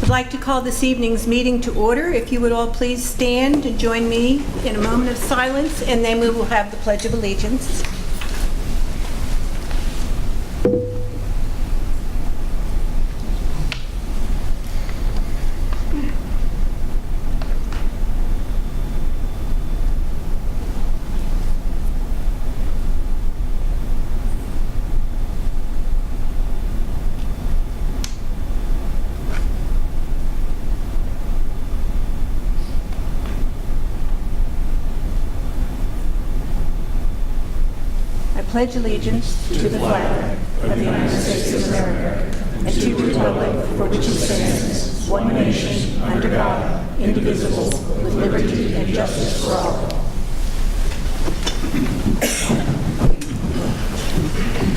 I'd like to call this evening's meeting to order. If you would all please stand and join me in a moment of silence, and then we will have the Pledge of Allegiance. Pledge allegiance to the flag of the United States of America and to the republic for which it stands, one nation, under God, indivisible, with liberty and justice for all.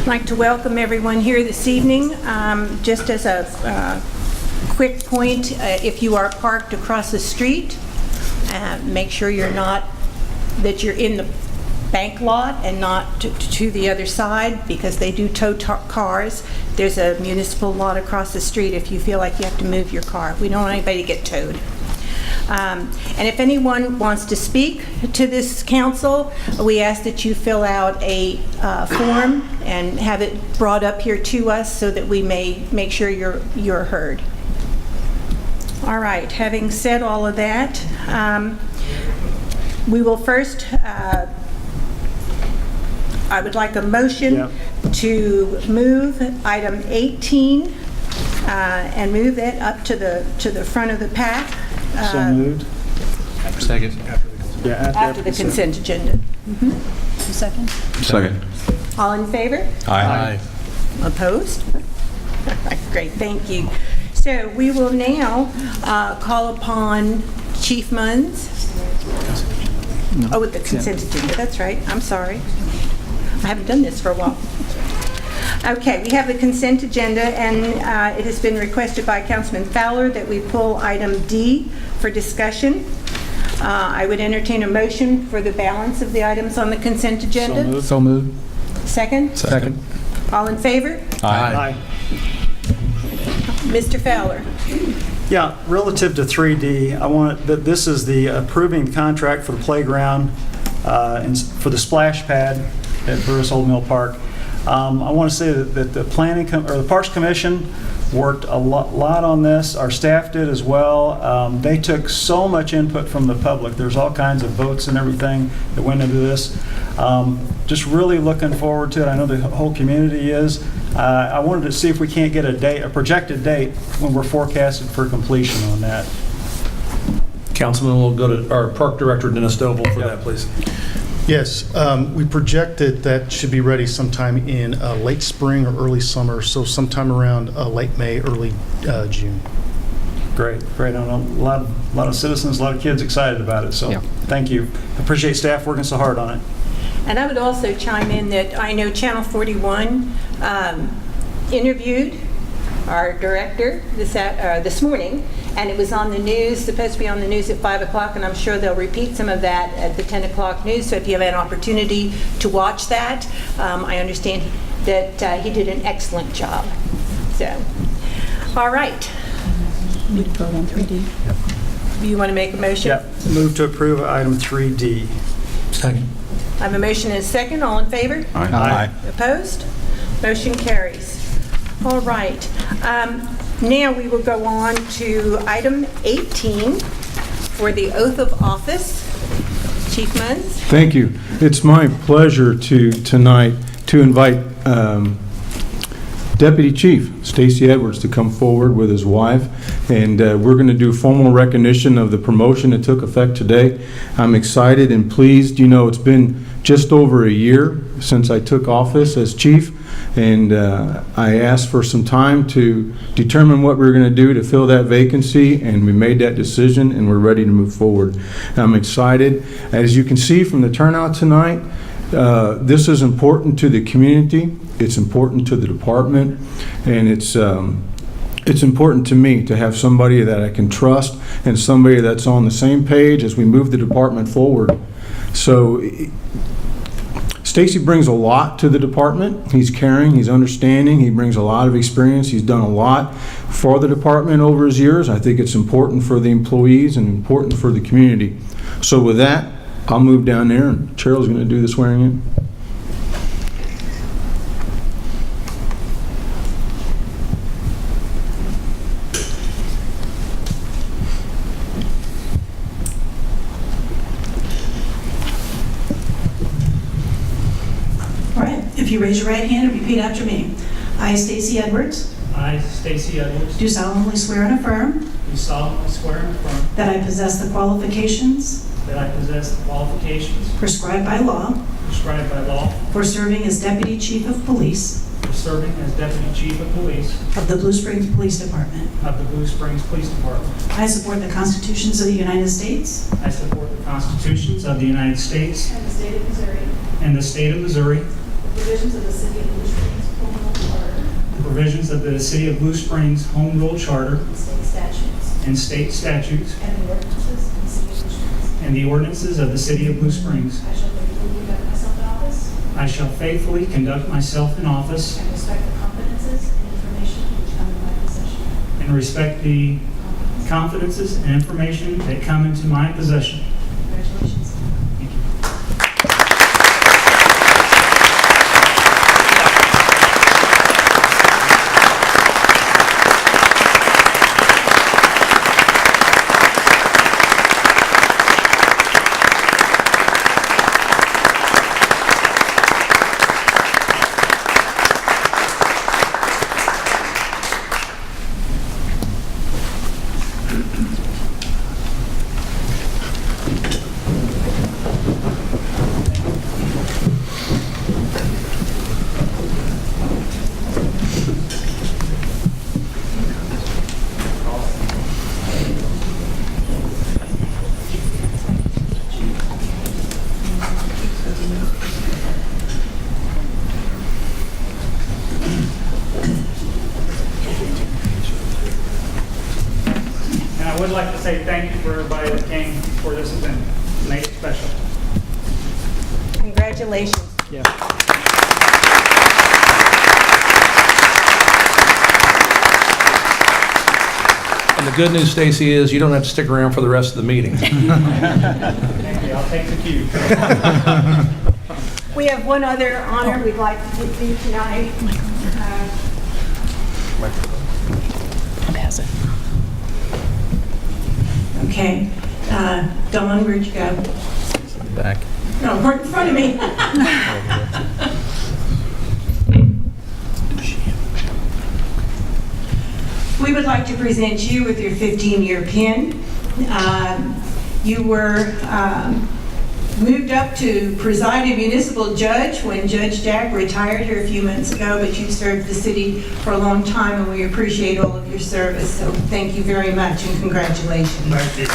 I'd like to welcome everyone here this evening. Just as a quick point, if you are parked across the street, make sure that you're in the bank lot and not to the other side, because they do tow cars. There's a municipal lot across the street if you feel like you have to move your car. We don't want anybody to get towed. And if anyone wants to speak to this council, we ask that you fill out a form and have it brought up here to us so that we may make sure you're heard. All right, having said all of that, we will first I would like a motion to move item 18 and move that up to the front of the pack. So moved. Second. After the consent agenda. Second? Second. All in favor? Aye. Opposed? Great, thank you. So we will now call upon Chief Munns. Oh, with the consent agenda, that's right. I'm sorry. I haven't done this for a while. Okay, we have the consent agenda, and it has been requested by Councilman Fowler that we pull item D for discussion. I would entertain a motion for the balance of the items on the consent agenda. So moved. Second? Second. All in favor? Aye. Mr. Fowler. Yeah, relative to 3D, this is the approving contract for the playground and for the splash pad at Burris Old Mill Park. I want to say that the the Parks Commission worked a lot on this. Our staff did as well. They took so much input from the public. There's all kinds of votes and everything that went into this. Just really looking forward to it. I know the whole community is. I wanted to see if we can't get a projected date when we're forecasted for completion on that. Councilman, we'll go to our Park Director, Dennis Doble, for that, please. Yes, we projected that should be ready sometime in late spring or early summer, so sometime around late May, early June. Great. I know a lot of citizens, a lot of kids excited about it, so Thank you. Appreciate staff working so hard on it. And I would also chime in that I know Channel 41 interviewed our director this morning, and it was on the news, supposed to be on the news at 5 o'clock, and I'm sure they'll repeat some of that at the 10 o'clock news. So if you have an opportunity to watch that, I understand that he did an excellent job. So, all right. We vote on 3D. You want to make a motion? Yeah. Move to approve item 3D. Second. I have a motion and a second. All in favor? Aye. Opposed? Motion carries. All right. Now we will go on to item 18 for the oath of office. Chief Munns. Thank you. It's my pleasure tonight to invite Deputy Chief Stacy Edwards to come forward with his wife, and we're going to do formal recognition of the promotion that took effect today. I'm excited and pleased. You know, it's been just over a year since I took office as chief. and I asked for some time to determine what we were going to do to fill that vacancy, and we made that decision, and we're ready to move forward. I'm excited. As you can see from the turnout tonight, this is important to the community, it's important to the department, and it's important to me to have somebody that I can trust and somebody that's on the same page as we move the department forward. So Stacy brings a lot to the department. He's caring, he's understanding, he brings a lot of experience. He's done a lot for the department over his years. I think it's important for the employees and important for the community. So with that, I'll move down there, and Cheryl's going to do the swearing in. All right, if you raise your right hand and repeat after me. I, Stacy Edwards, I, Stacy Edwards, do solemnly swear and affirm do solemnly swear and affirm that I possess the qualifications that I possess the qualifications prescribed by law prescribed by law for serving as Deputy Chief of Police for serving as Deputy Chief of Police of the Blue Springs Police Department. of the Blue Springs Police Department. I support the constitutions of the United States I support the constitutions of the United States and the state of Missouri, and the state of Missouri, the provisions of the city of Blue Springs Home Rule Charter, the provisions of the City of Blue Springs Home Rule Charter and state statutes, and state statutes and the ordinances of the city of Blue Springs. and the ordinances of the City of Blue Springs. I shall faithfully conduct myself in office I shall faithfully conduct myself in office and respect the confidences and information which come in my possession. and respect the confidences and information that come into my possession. Congratulations. Thank you. And I would like to say thank you for everybody that came for this event. Made it special. Congratulations. And the good news, Stacy, is you don't have to stick around for the rest of the meeting. Thank you. I'll take the cue. We have one other honor we'd like to give you tonight. Pass it. Okay. Dawn, where'd you go? Back. No, right in front of me. We would like to present you with your 15-year pin. You were moved up to presiding municipal judge when Judge Jack retired here a few months ago, but you've served the city for a long time, and we appreciate all of your service. So thank you very much, and congratulations. Thank you.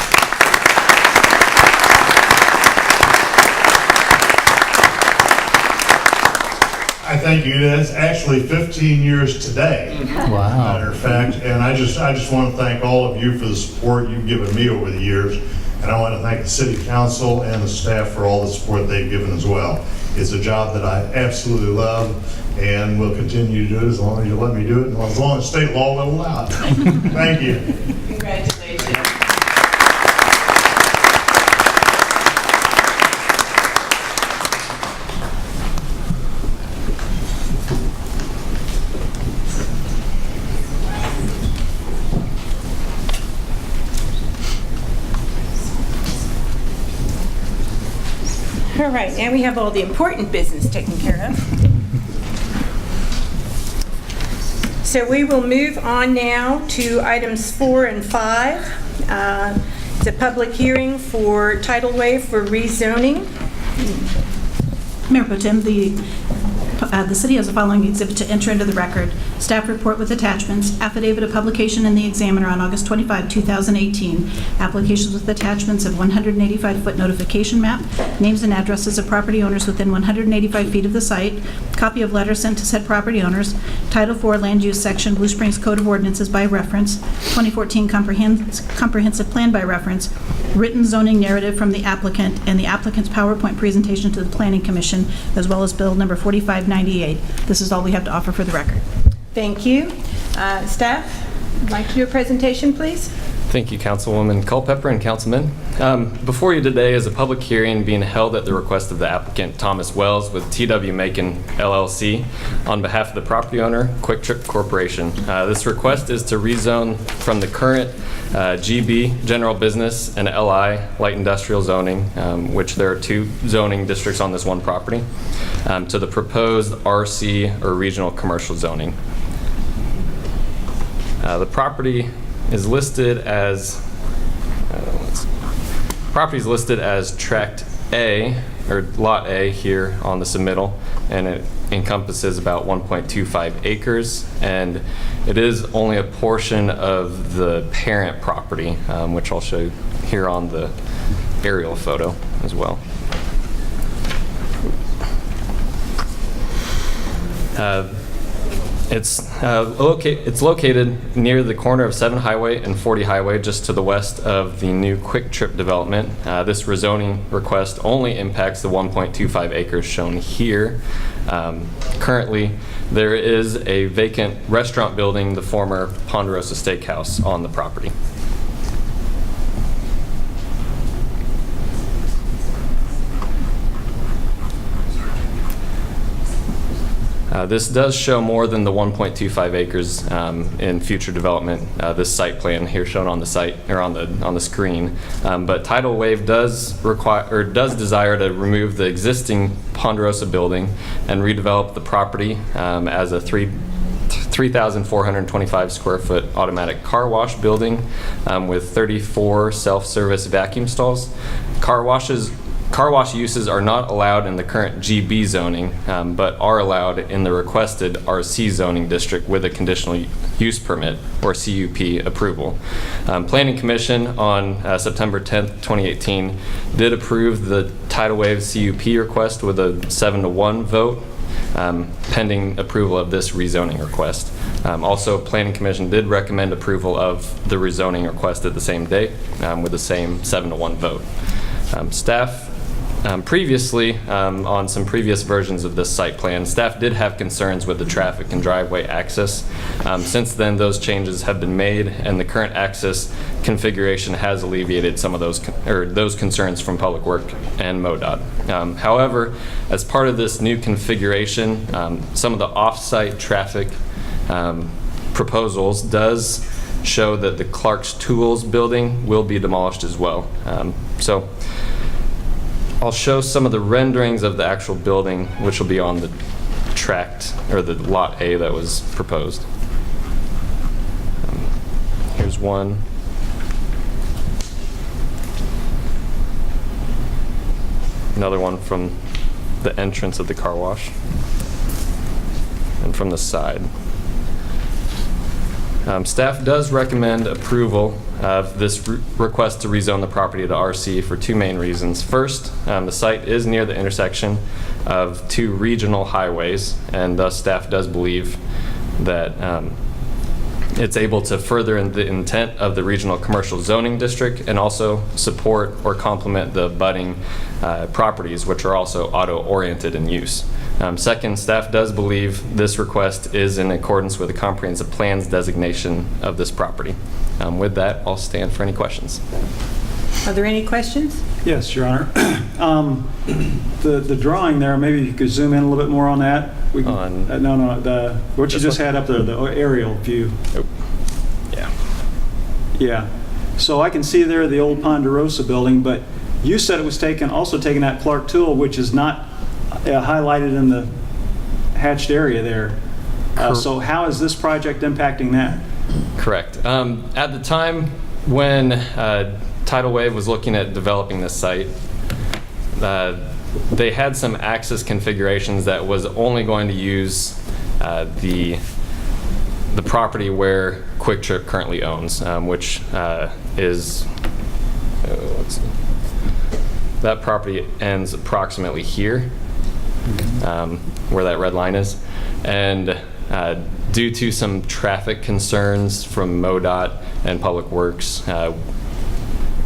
I thank you. That's actually 15 years today. Wow. Matter of fact, and I just want to thank all of you for the support you've given me over the years, and I want to thank the City Council and the staff for all the support they've given as well. It's a job that I absolutely love, and will continue to do it as long as you let me do it, and as long as state law will allow it. Thank you. Congratulations. All right, now we have all the important business taken care of. So we will move on now to items 4 and 5. It's a public hearing for tidal waiver for rezoning. Mayor Pro Tem, the the city has the following exhibit to enter into the record: staff report with attachments, affidavit of publication in the Examiner on August 25, 2018, applications with attachments of 185-foot notification map, names and addresses of property owners within 185 feet of the site, copy of letter sent to said property owners, Title IV Land Use Section, Blue Springs Code of Ordinances by reference, 2014 Comprehensive Plan by reference, written zoning narrative from the applicant, and the applicant's PowerPoint presentation to the Planning Commission, as well as Bill number 4598. This is all we have to offer for the record. Thank you. Staff, would like to do a presentation, please? Thank you, Councilwoman Culpepper and Councilman. Before you today is a public hearing being held at the request of the applicant, Thomas Wells, with TW Macon LLC, on behalf of the property owner, Quick Trip Corporation. This request is to rezone from the current GB, General Business, and LI, Light Industrial zoning, which there are 2 zoning districts on this one property, to the proposed RC, or Regional Commercial zoning. The property is listed as Tract A, or Lot A here on the submittal, and it encompasses about 1.25 acres, and it is only a portion of the parent property, which I'll show here on the aerial photo as well. It's located near the corner of 7 Highway and 40 Highway, just to the west of the new Quick Trip development. This rezoning request only impacts the 1.25 acres shown here. Currently, there is a vacant restaurant building, the former Ponderosa Steakhouse, on the property. This does show more than the 1.25 acres in future development. This site plan here shown on the site, or on the screen, but Tidal Wave does desire to remove the existing Ponderosa building and redevelop the property as a 3,425 square foot automatic car wash building with 34 self-service vacuum stalls. Car wash uses are not allowed in the current GB zoning, but are allowed in the requested RC zoning district with a conditional use permit, or CUP, approval. Planning Commission on September 10th, 2018 did approve the Tidal Wave CUP request with a 7-to-1 vote, pending approval of this rezoning request. Also, Planning Commission did recommend approval of the rezoning request at the same day with the same 7-to-1 vote. Staff previously, on some previous versions of this site plan, staff did have concerns with the traffic and driveway access. Since then, those changes have been made, and the current access configuration has alleviated some of those concerns from Public Work and MoDOT. However, as part of this new configuration, some of the off-site traffic proposals does show that the Clark's Tools building will be demolished as well. So I'll show some of the renderings of the actual building, which will be on the tract, or the Lot A that was proposed. Here's one. Another one from the entrance of the car wash, and from the side. Staff does recommend approval of this request to rezone the property to RC for 2 main reasons. First, the site is near the intersection of 2 regional highways, and thus staff does believe that it's able to further the intent of the regional commercial zoning district, and also support or complement the budding properties, which are also auto-oriented in use. Second, staff does believe this request is in accordance with the comprehensive plan's designation of this property. With that, I'll stand for any questions. Are there any questions? Yes, Your Honor. The drawing there, maybe you could zoom in a little bit more on that. What you just had up there, the aerial view. Oh. Yeah. Yeah. So I can see there the old Ponderosa building, but you said it was also taken at Clark Tool, which is not highlighted in the hatched area there. So how is this project impacting that? Correct. At the time when Tidal Wave was looking at developing this site, they had some access configurations that was only going to use the property where Quick Trip currently owns, which is, let's see, that property ends approximately here, where that red line is. And due to some traffic concerns from MoDOT and Public Works,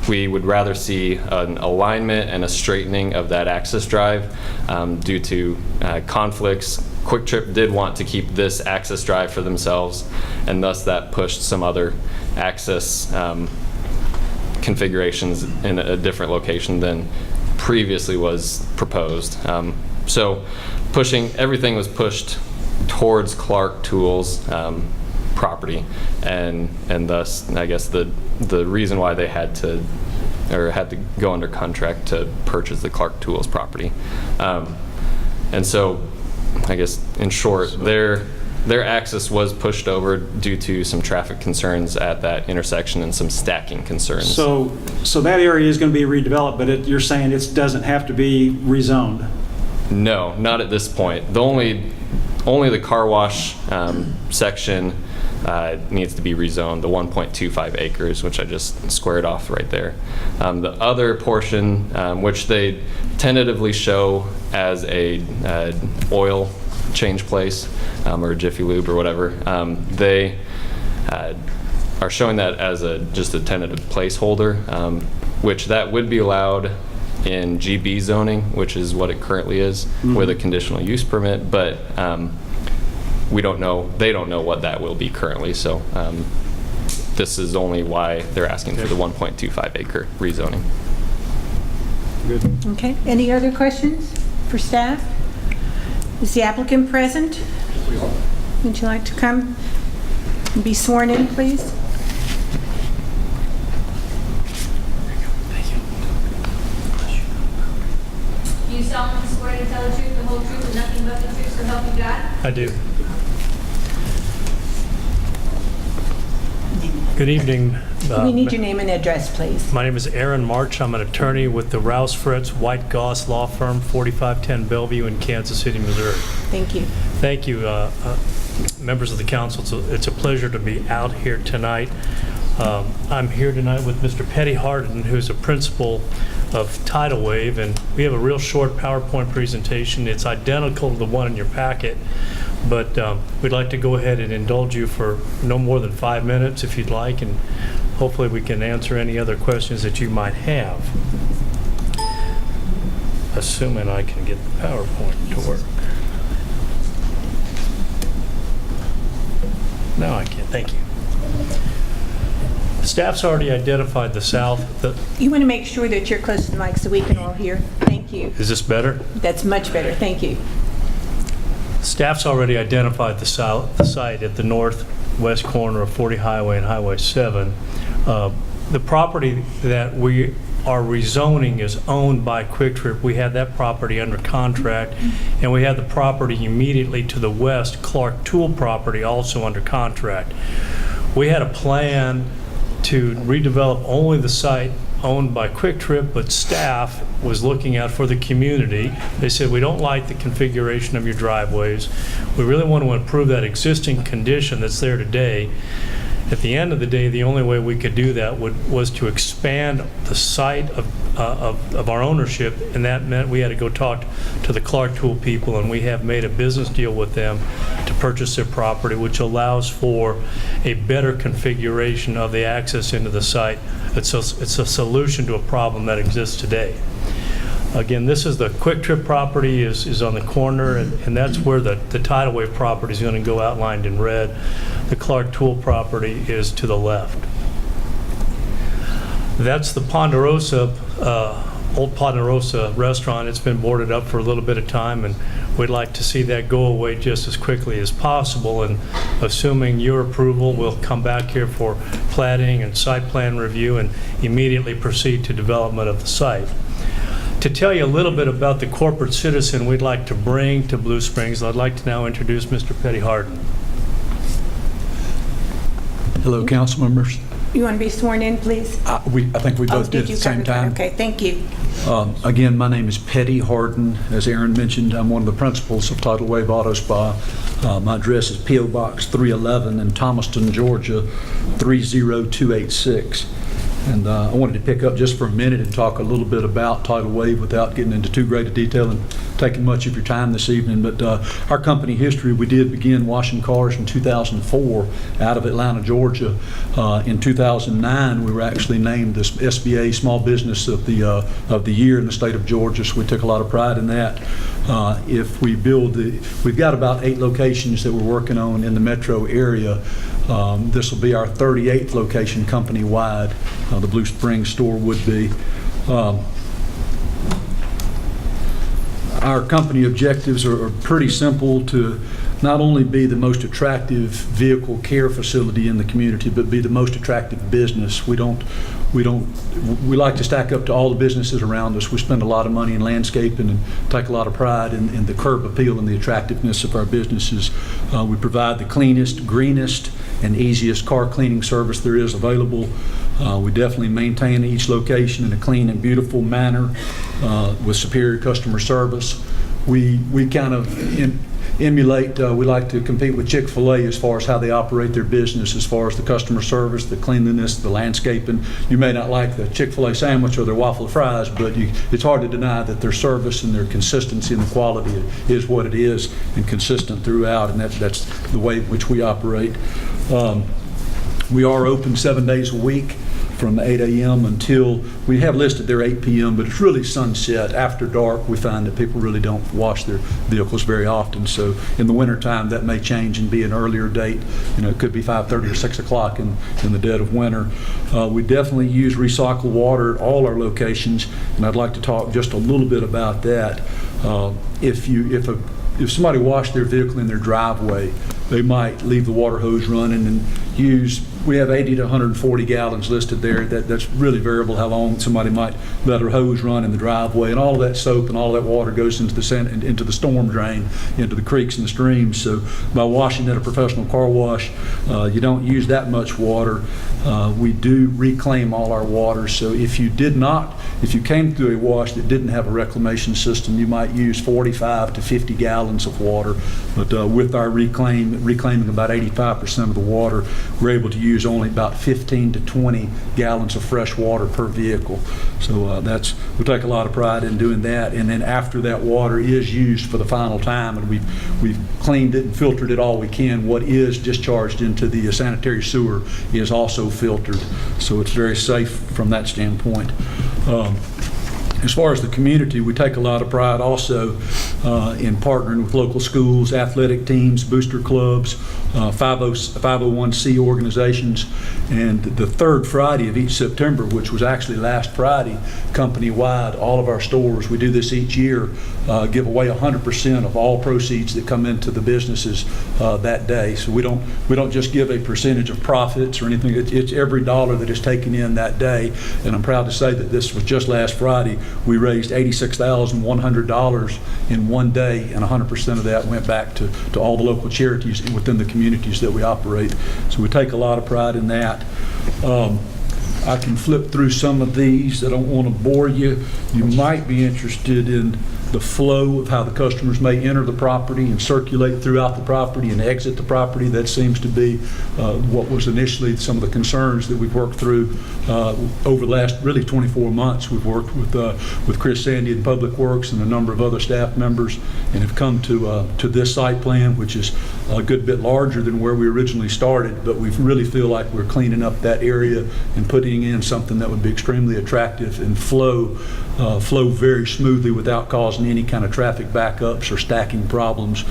we would rather see an alignment and a straightening of that access drive due to conflicts. Quick Trip did want to keep this access drive for themselves, and thus that pushed some other access configurations in a different location than previously was proposed. So everything was pushed towards Clark Tools property, and thus I guess the reason why they had to go under contract to purchase the Clark Tools property. And so I guess in short, their access was pushed over due to some traffic concerns at that intersection and some stacking concerns. So that area is going to be redeveloped, but you're saying it doesn't have to be rezoned? No, not at this point. Only the car wash section needs to be rezoned, the 1.25 acres, which I just squared off right there. The other portion, which they tentatively show as a oil change place or Jiffy Lube or whatever, they are showing that as just a tentative placeholder, which that would be allowed in GB zoning, which is what it currently is, with a conditional use permit, but we don't know, they don't know what that will be currently, so this is only why they're asking for the 1.25 acre rezoning. Good. Okay, any other questions for staff? Is the applicant present? Would you like to come and be sworn in, please? Do you solemnly swear to tell the truth, the whole truth, and nothing but the truth, so help you God? I do. Good evening. We need your name and address, please. My name is Aaron March. I'm an attorney with the Rouse Fritz White Goss Law Firm, 4510 Bellevue in Kansas City, Missouri. Thank you. Thank you, members of the council. It's a pleasure to be out here tonight. I'm here tonight with Mr. Petty Harden, who's a principal of Tidal Wave, and we have a real short PowerPoint presentation. It's identical to the one in your packet, but we'd like to go ahead and indulge you for no more than 5 minutes if you'd like, and hopefully we can answer any other questions that you might have. Assuming I can get the PowerPoint to work. No, I can't. Thank you. Staff's already identified the south. You want to make sure that you're close to the mic so we can all hear. Thank you. Is this better? That's much better. Thank you. Staff's already identified the site at the northwest corner of 40 Highway and Highway 7. The property that we are rezoning is owned by Quick Trip. We had that property under contract, and we had the property immediately to the west, Clark Tool property, also under contract. We had a plan to redevelop only the site owned by Quick Trip, but staff was looking out for the community. They said, we don't like the configuration of your driveways. We really want to improve that existing condition that's there today. At the end of the day, the only way we could do that was to expand the site of our ownership, and that meant we had to go talk to the Clark Tool people, and we have made a business deal with them to purchase their property, which allows for a better configuration of the access into the site. It's a solution to a problem that exists today. Again, this is the Quick Trip property is on the corner, and that's where the Tidal Wave property is going to go outlined in red. The Clark Tool property is to the left. That's the Ponderosa, old Ponderosa restaurant. It's been boarded up for a little bit of time, and we'd like to see that go away just as quickly as possible. And assuming your approval, we'll come back here for platting and site plan review and immediately proceed to development of the site. To tell you a little bit about the corporate citizen we'd like to bring to Blue Springs, I'd like to now introduce Mr. Petty Harden. Hello, council members. You want to be sworn in, please? I think we both did at you the same cover that? time. Okay, thank you. Again, my name is Petty Harden. As Aaron mentioned, I'm one of the principals of Tidal Wave Auto Spa. My address is P.O. Box 311 in Thomaston, Georgia, 30286. And I wanted to pick up just for a minute and talk a little bit about Tidal Wave without getting into too great a detail and taking much of your time this evening. But our company history, we did begin washing cars in 2004 out of Atlanta, Georgia. In 2009, we were actually named the SBA Small Business of the Year in the state of Georgia, so we took a lot of pride in that. If we build we've got about 8 locations that we're working on in the metro area. This will be our 38th location company-wide. The Blue Springs store would be. Our company objectives are pretty simple: to not only be the most attractive vehicle care facility in the community, but be the most attractive business. We like to stack up to all the businesses around us. We spend a lot of money in landscaping and take a lot of pride in the curb appeal and the attractiveness of our businesses. We provide the cleanest, greenest, and easiest car cleaning service there is available. We definitely maintain each location in a clean and beautiful manner with superior customer service. We kind of emulate, we like to compete with Chick-fil-A as far as how they operate their business, as far as the customer service, the cleanliness, the landscaping. You may not like the Chick-fil-A sandwich or their waffle fries, but it's hard to deny that their service and their consistency and the quality is what it is and consistent throughout, and that's the way in which we operate. We are open 7 days a week from 8 a.m. until, we have listed there 8 p.m., but it's really sunset. After dark, we find that people really don't wash their vehicles very often. So in the wintertime, that may change and be an earlier date. It could be 5:30 or 6 o'clock in the dead of winter. We definitely use recycled water at all our locations, and I'd like to talk just a little bit about that. If somebody washed their vehicle in their driveway, they might leave the water hose running and we have 80 to 140 gallons listed there. That's really variable how long somebody might let their hose run in the driveway, and all of that soap and all of that water goes into the storm drain, into the creeks and the streams. So by washing at a professional car wash, you don't use that much water. We do reclaim all our water, so if you came through a wash that didn't have a reclamation system, you might use 45 to 50 gallons of water. But with our reclaiming about 85% of the water, we're able to use only about 15 to 20 gallons of fresh water per vehicle. So we take a lot of pride in doing that. And then after that water is used for the final time, and we've cleaned it and filtered it all we can, what is discharged into the sanitary sewer is also filtered. So it's very safe from that standpoint. As far as the community, we take a lot of pride also in partnering with local schools, athletic teams, booster clubs, 501c organizations. And the third Friday of each September, which was actually last Friday, company-wide, all of our stores, we do this each year, give away 100% of all proceeds that come into the businesses that day. So we don't just give a percentage of profits or anything. It's every dollar that is taken in that day. And I'm proud to say that this was just last Friday. We raised $86,100 in one day, and 100% of that went back to all the local charities within the communities that we operate. So we take a lot of pride in that. I can flip through some of these. I don't want to bore you. You might be interested in the flow of how the customers may enter the property and circulate throughout the property and exit the property. That seems to be what was initially some of the concerns that we've worked through over the last really 24 months. We've worked with Chris Sandy in Public Works and a number of other staff members, and have come to this site plan, which is a good bit larger than where we originally started, but we really feel like we're cleaning up that area and putting in something that would be extremely attractive and flow very smoothly without causing any kind of traffic backups or stacking problems.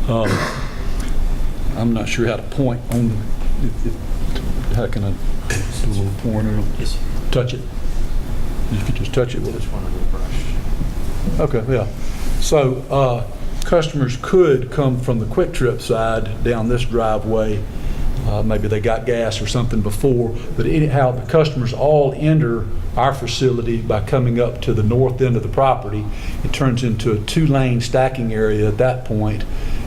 I'm not sure how to point on how can I do a little pointer? Touch it. You could just touch it with one of the brush. Okay, yeah. So customers could come from the Quick Trip side down this driveway. Maybe they got gas or something before, but anyhow, the customers all enter our facility by coming up to the north end of the property. It turns into a 2-lane stacking area at that point,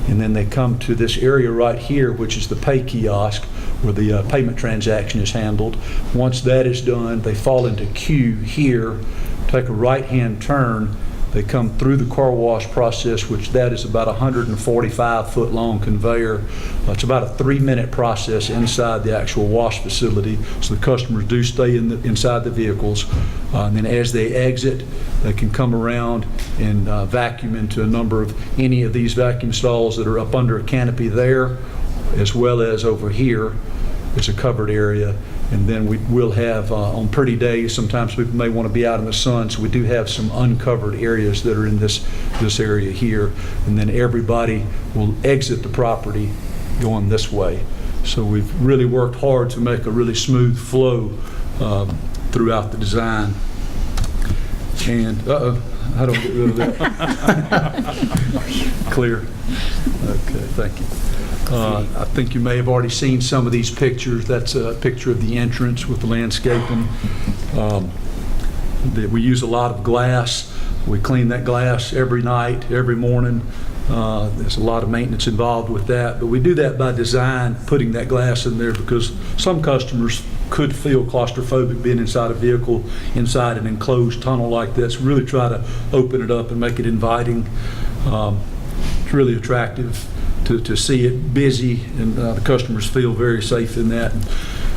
and then they come to this area right here, which is the pay kiosk, where the payment transaction is handled. Once that is done, they fall into queue here, take a right-hand turn. They come through the car wash process, which that is about a 145-foot-long conveyor. It's about a 3-minute process inside the actual wash facility, so the customers do stay inside the vehicles. And then as they exit, they can come around and vacuum into a number of any of these vacuum stalls that are up under a canopy there, as well as over here. It's a covered area. And then we will have, on pretty days, sometimes people may want to be out in the sun, so we do have some uncovered areas that are in this area here. And then everybody will exit the property going this way. So we've really worked hard to make a really smooth flow throughout the design. And, how do I get rid of that? Clear. Okay, thank you. I think you may have already seen some of these pictures. That's a picture of the entrance with the landscaping. We use a lot of glass. We clean that glass every night, every morning. There's a lot of maintenance involved with that, but we do that by design, putting that glass in there, because some customers could feel claustrophobic being inside a vehicle, inside an enclosed tunnel like this. Really try to open it up and make it inviting. It's really attractive to see it busy, and the customers feel very safe in that.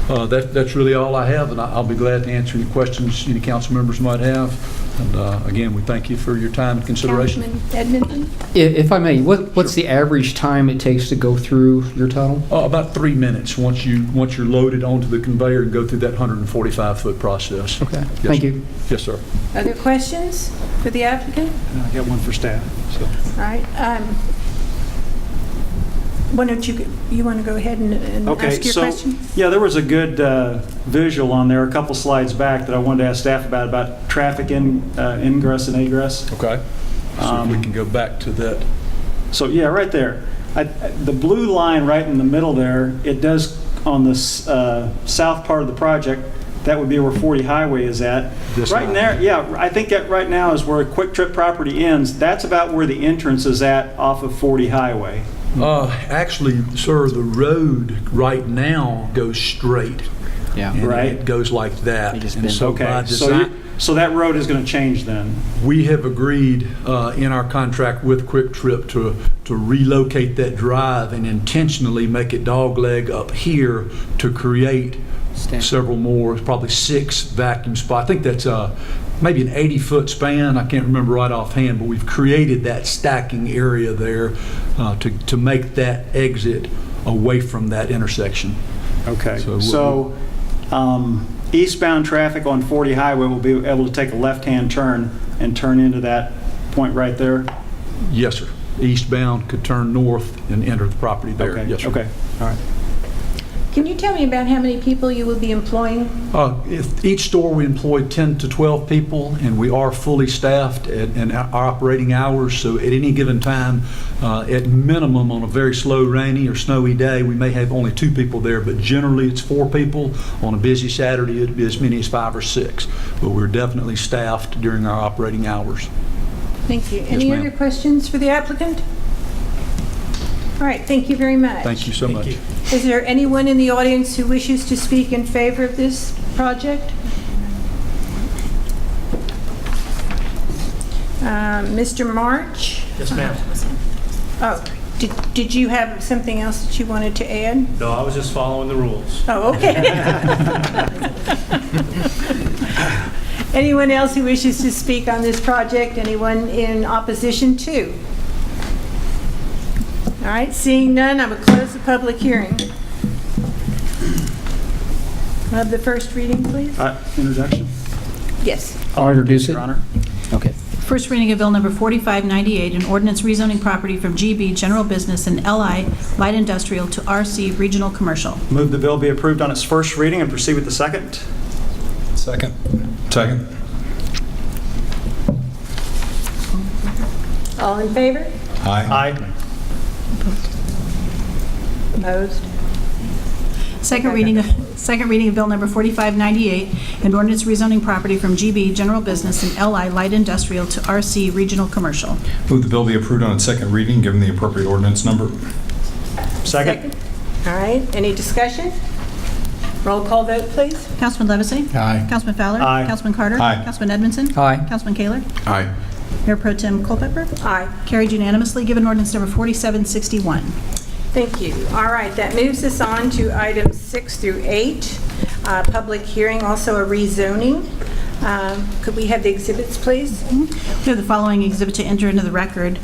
That's really all I have, and I'll be glad to answer any questions any council members might have. And again, we thank you for your time and consideration. Councilman Edmonton? If I may, what's the average time it takes to go through your tunnel? About 3 minutes once you're loaded onto the conveyor and go through that 145-foot process. Okay, Yes, thank sir. you. Yes, sir. Other questions for the applicant? I got one for staff. So. All right. Why don't you want to go ahead and ask your question? Yeah, there was a good visual on there a couple slides back that I wanted to ask staff about traffic ingress and egress. Okay. So if we can go back to that. So yeah, right there. The blue line right in the middle there, it does on the south part of the project, that would be where 40 Highway is at. This right in there, yeah, I think that right now is where Quick Trip property ends. That's about where the entrance is at off of 40 Highway. Actually, sir, the road right now goes straight. Yeah. And Right. it goes like that. And so by Okay, design, so that road is going to change then? we have agreed in our contract with Quick Trip to relocate that drive and intentionally make it dogleg up here to create several more, probably 6 vacuum spots. I think that's maybe an 80-foot span. I can't remember right offhand, but we've created that stacking area there to make that exit away from that intersection. Okay, So eastbound traffic on 40 Highway will be able to take a left-hand turn and turn into that point right there? Yes, sir. Eastbound could turn north and enter the property there. Okay. Yes, sir. Okay, all right. Can you tell me about how many people you will be employing? If each store, we employ 10 to 12 people, and we are fully staffed and our operating hours. So at any given time, at minimum on a very slow, rainy or snowy day, we may have only 2 people there, but generally it's 4 people. On a busy Saturday, it'd be as many as 5 or 6. But we're definitely staffed during our operating hours. Thank you. Any ma'am. other questions for the applicant? All right, thank you very much. Thank you so much. Is there anyone in the audience who wishes to speak in favor of this project? Mr. March? Yes, ma'am. Oh, did you have something else that you wanted to add? No, I was just following the rules. Oh, okay. Anyone else who wishes to speak on this project? Anyone in opposition to? All right, seeing none, I will close the public hearing. Have the first reading, please? Introduction? Yes. I'll introduce it. Your Honor. Okay. First reading of Bill Number 4598, an ordinance rezoning property from GB General Business and LI Light Industrial to RC Regional Commercial. Move the bill be approved on its first reading and proceed with the second. Second. Second. All in favor? Aye. Aye. Opposed? Second reading of Bill Number 4598, an ordinance rezoning property from GB General Business and LI Light Industrial to RC Regional Commercial. Move the bill be approved on its second reading, given the appropriate ordinance number. Second. All right, any discussion? Roll call vote, please. Councilman Levesey? Aye. Councilman Fowler? Aye. Councilman Carter? Aye. Councilman Edmondson? Aye. Councilman Kaler? Aye. Mayor Pro Tem Culpepper? Aye. Carried unanimously, given ordinance number 4761. Thank you. All right, that moves us on to items 6 through 8. Public hearing, also a rezoning. Could we have the exhibits, please? We have the following exhibit to enter into the record.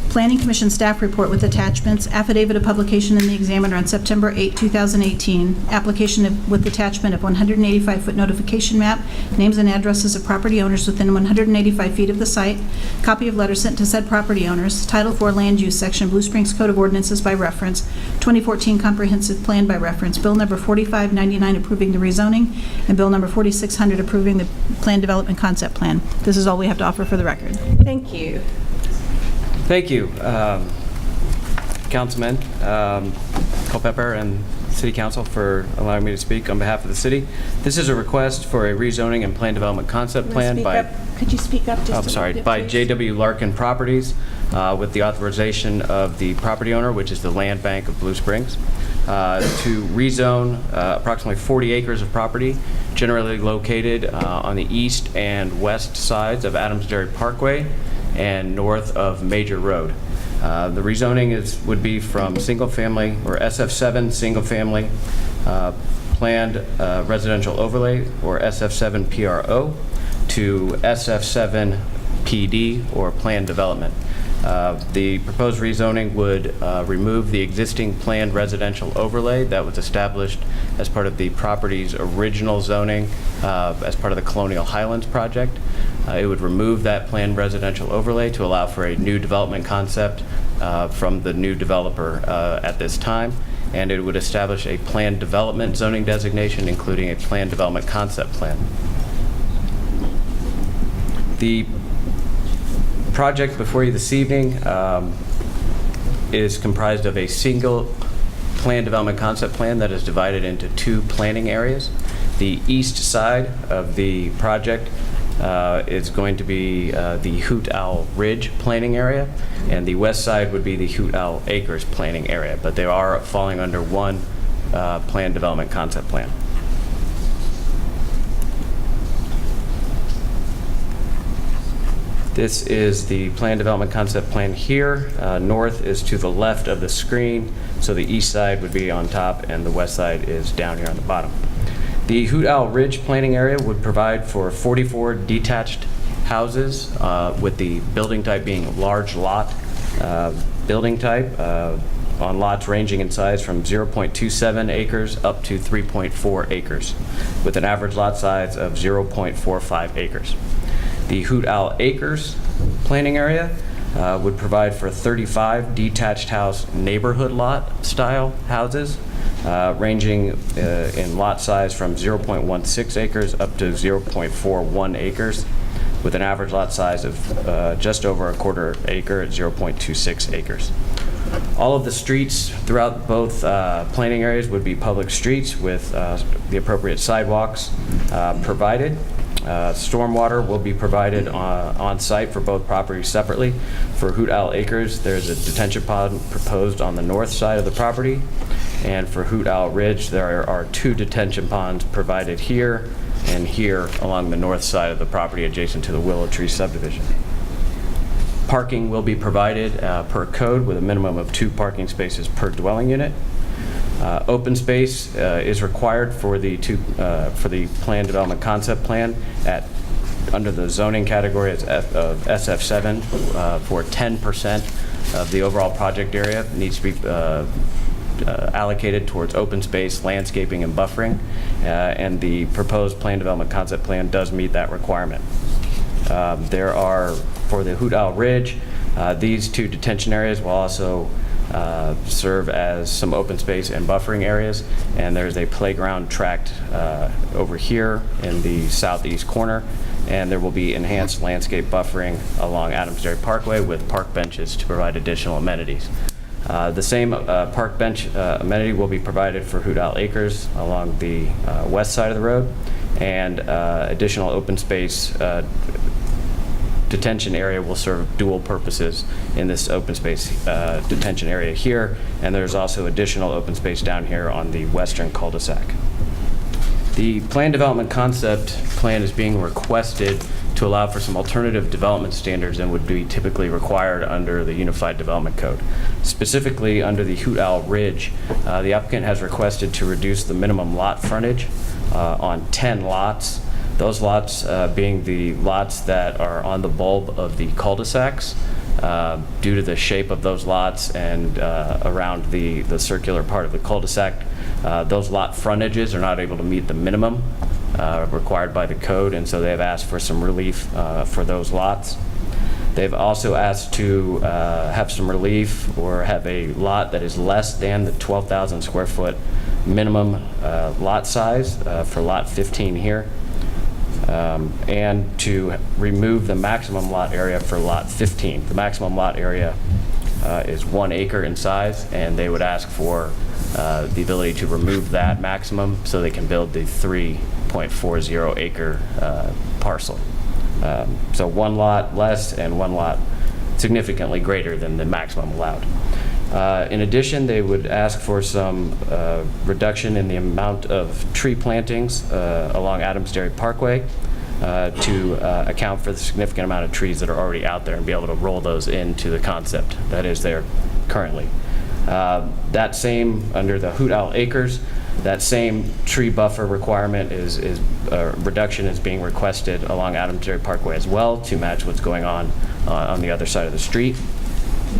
Planning Commission staff report with attachments, affidavit of publication in the Examiner on September 8, 2018, application with attachment of 185-foot notification map, names and addresses of property owners within 185 feet of the site, copy of letter sent to said property owners, Title IV Land Use Section, Blue Springs Code of Ordinances by reference, 2014 Comprehensive Plan by reference, Bill Number 4599 approving the rezoning, and Bill Number 4600 approving the Plan Development Concept Plan. This is all we have to offer for the record. Thank you. Thank you, Councilman Culpepper and City Council for allowing me to speak on behalf of the city. This is a request for a rezoning and plan development concept plan by Could you speak up just a little bit, by please? J.W. Larkin Properties with the authorization of the property owner, which is the Land Bank of Blue Springs, to rezone approximately 40 acres of property generally located on the east and west sides of Adams Dairy Parkway and north of Major Road. The rezoning would be from single-family or SF7 single-family planned residential overlay or SF7 PRO to SF7 PD or planned development. The proposed rezoning would remove the existing planned residential overlay that was established as part of the property's original zoning as part of the Colonial Highlands project. It would remove that planned residential overlay to allow for a new development concept from the new developer at this time, and it would establish a planned development zoning designation, including a planned development concept plan. The project before you this evening is comprised of a single planned development concept plan that is divided into two planning areas. The east side of the project is going to be the Hoot Owl Ridge planning area, and the west side would be the Hoot Owl Acres planning area, but they are falling under one planned development concept plan. This is the planned development concept plan here. North is to the left of the screen, so the east side would be on top and the west side is down here on the bottom. The Hoot Owl Ridge planning area would provide for 44 detached houses with the building type being large lot building type on lots ranging in size from 0.27 acres up to 3.4 acres with an average lot size of 0.45 acres. The Hoot Owl Acres planning area would provide for 35 detached house neighborhood lot style houses ranging in lot size from 0.16 acres up to 0.41 acres with an average lot size of just over a quarter acre at 0.26 acres. All of the streets throughout both planning areas would be public streets with the appropriate sidewalks provided. Stormwater will be provided on site for both properties separately. For Hoot Owl Acres, there's a detention pond proposed on the north side of the property. And for Hoot Owl Ridge, there are two detention ponds provided here and here along the north side of the property adjacent to the Willow Tree subdivision. Parking will be provided per code with a minimum of 2 parking spaces per dwelling unit. Open space is required for the planned development concept plan under the zoning category of SF7 for 10% of the overall project area needs to be allocated towards open space, landscaping, and buffering, and the proposed planned development concept plan does meet that requirement. There are, for the Hoot Owl Ridge, these two detention areas will also serve as some open space and buffering areas, and there's a playground tract over here in the southeast corner, and there will be enhanced landscape buffering along Adams Dairy Parkway with park benches to provide additional amenities. The same park bench amenity will be provided for Hoot Owl Acres along the west side of the road, and additional open space detention area will serve dual purposes in this open space detention area here, and there's also additional open space down here on the western cul-de-sac. The plan development concept plan is being requested to allow for some alternative development standards than would be typically required under the Unified Development Code. Specifically, under the Hoot Owl Ridge, the applicant has requested to reduce the minimum lot frontage on 10 lots. Those lots being the lots that are on the bulb of the cul-de-sacs. Due to the shape of those lots and around the circular part of the cul-de-sac, those lot frontages are not able to meet the minimum required by the code, and so they've asked for some relief for those lots. They've also asked to have some relief or have a lot that is less than the 12,000 square foot minimum lot size for lot 15 here. And to remove the maximum lot area for lot 15. The maximum lot area is 1 acre in size, and they would ask for the ability to remove that maximum so they can build the 3.40 acre parcel. So 1 lot less and 1 lot significantly greater than the maximum allowed. In addition, they would ask for some reduction in the amount of tree plantings along Adams Dairy Parkway to account for the significant amount of trees that are already out there and be able to roll those into the concept that is there currently. That same, under the Hoot Owl Acres, that same tree buffer requirement reduction is being requested along Adams Dairy Parkway as well to match what's going on the other side of the street.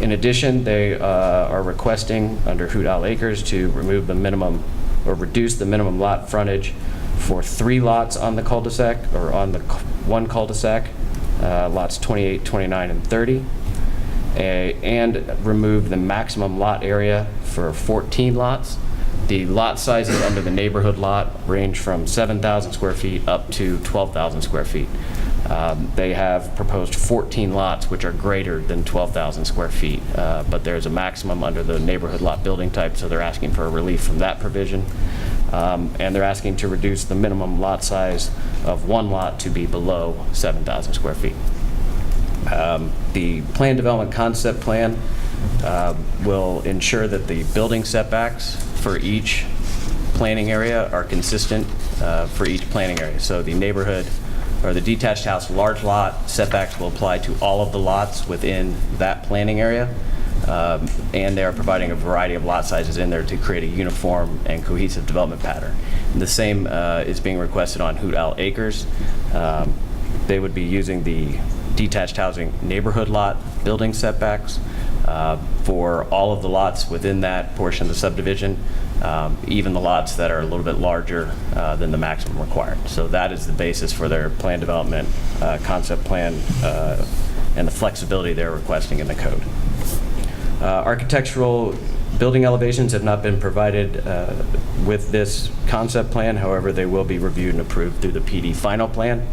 In addition, they are requesting under Hoot Owl Acres to remove the minimum or reduce the minimum lot frontage for 3 lots on the cul-de-sac or on the one cul-de-sac, lots 28, 29, and 30, and remove the maximum lot area for 14 lots. The lot sizes under the neighborhood lot range from 7,000 square feet up to 12,000 square feet. They have proposed 14 lots, which are greater than 12,000 square feet, but there's a maximum under the neighborhood lot building type, so they're asking for a relief from that provision. And they're asking to reduce the minimum lot size of 1 lot to be below 7,000 square feet. The plan development concept plan will ensure that the building setbacks for each planning area are consistent for each planning area. So the neighborhood or the detached house large lot setbacks will apply to all of the lots within that planning area. And they are providing a variety of lot sizes in there to create a uniform and cohesive development pattern. And the same is being requested on Hoot Owl Acres. They would be using the detached housing neighborhood lot building setbacks for all of the lots within that portion of the subdivision, even the lots that are a little bit larger than the maximum required. So that is the basis for their plan development concept plan and the flexibility they're requesting in the code. Architectural building elevations have not been provided with this concept plan. However, they will be reviewed and approved through the PD final plan.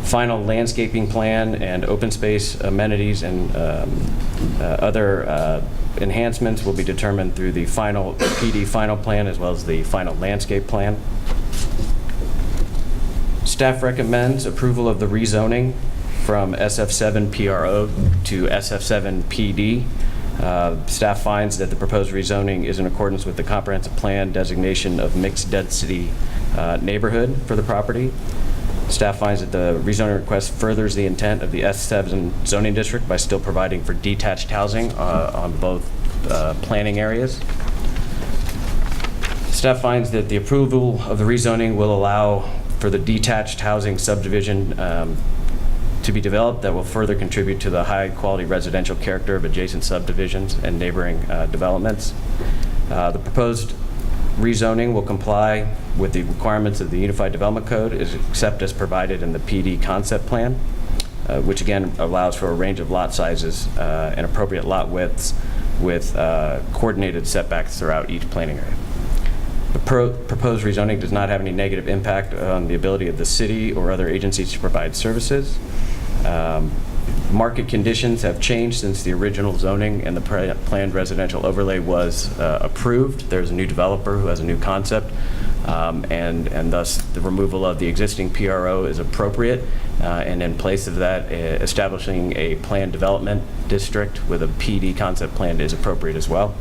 Final landscaping plan and open space amenities and other enhancements will be determined through the final PD final plan as well as the final landscape plan. Staff recommends approval of the rezoning from SF7 PRO to SF7 PD. Staff finds that the proposed rezoning is in accordance with the comprehensive plan designation of mixed density neighborhood for the property. Staff finds that the rezoning request furthers the intent of the S7 zoning district by still providing for detached housing on both planning areas. Staff finds that the approval of the rezoning will allow for the detached housing subdivision to be developed that will further contribute to the high-quality residential character of adjacent subdivisions and neighboring developments. The proposed rezoning will comply with the requirements of the Unified Development Code except as provided in the PD concept plan, which again allows for a range of lot sizes and appropriate lot widths with coordinated setbacks throughout each planning area. The proposed rezoning does not have any negative impact on the ability of the city or other agencies to provide services. Market conditions have changed since the original zoning and the planned residential overlay was approved. There's a new developer who has a new concept, and thus the removal of the existing PRO is appropriate, and in place of that, establishing a planned development district with a PD concept plan is appropriate as well,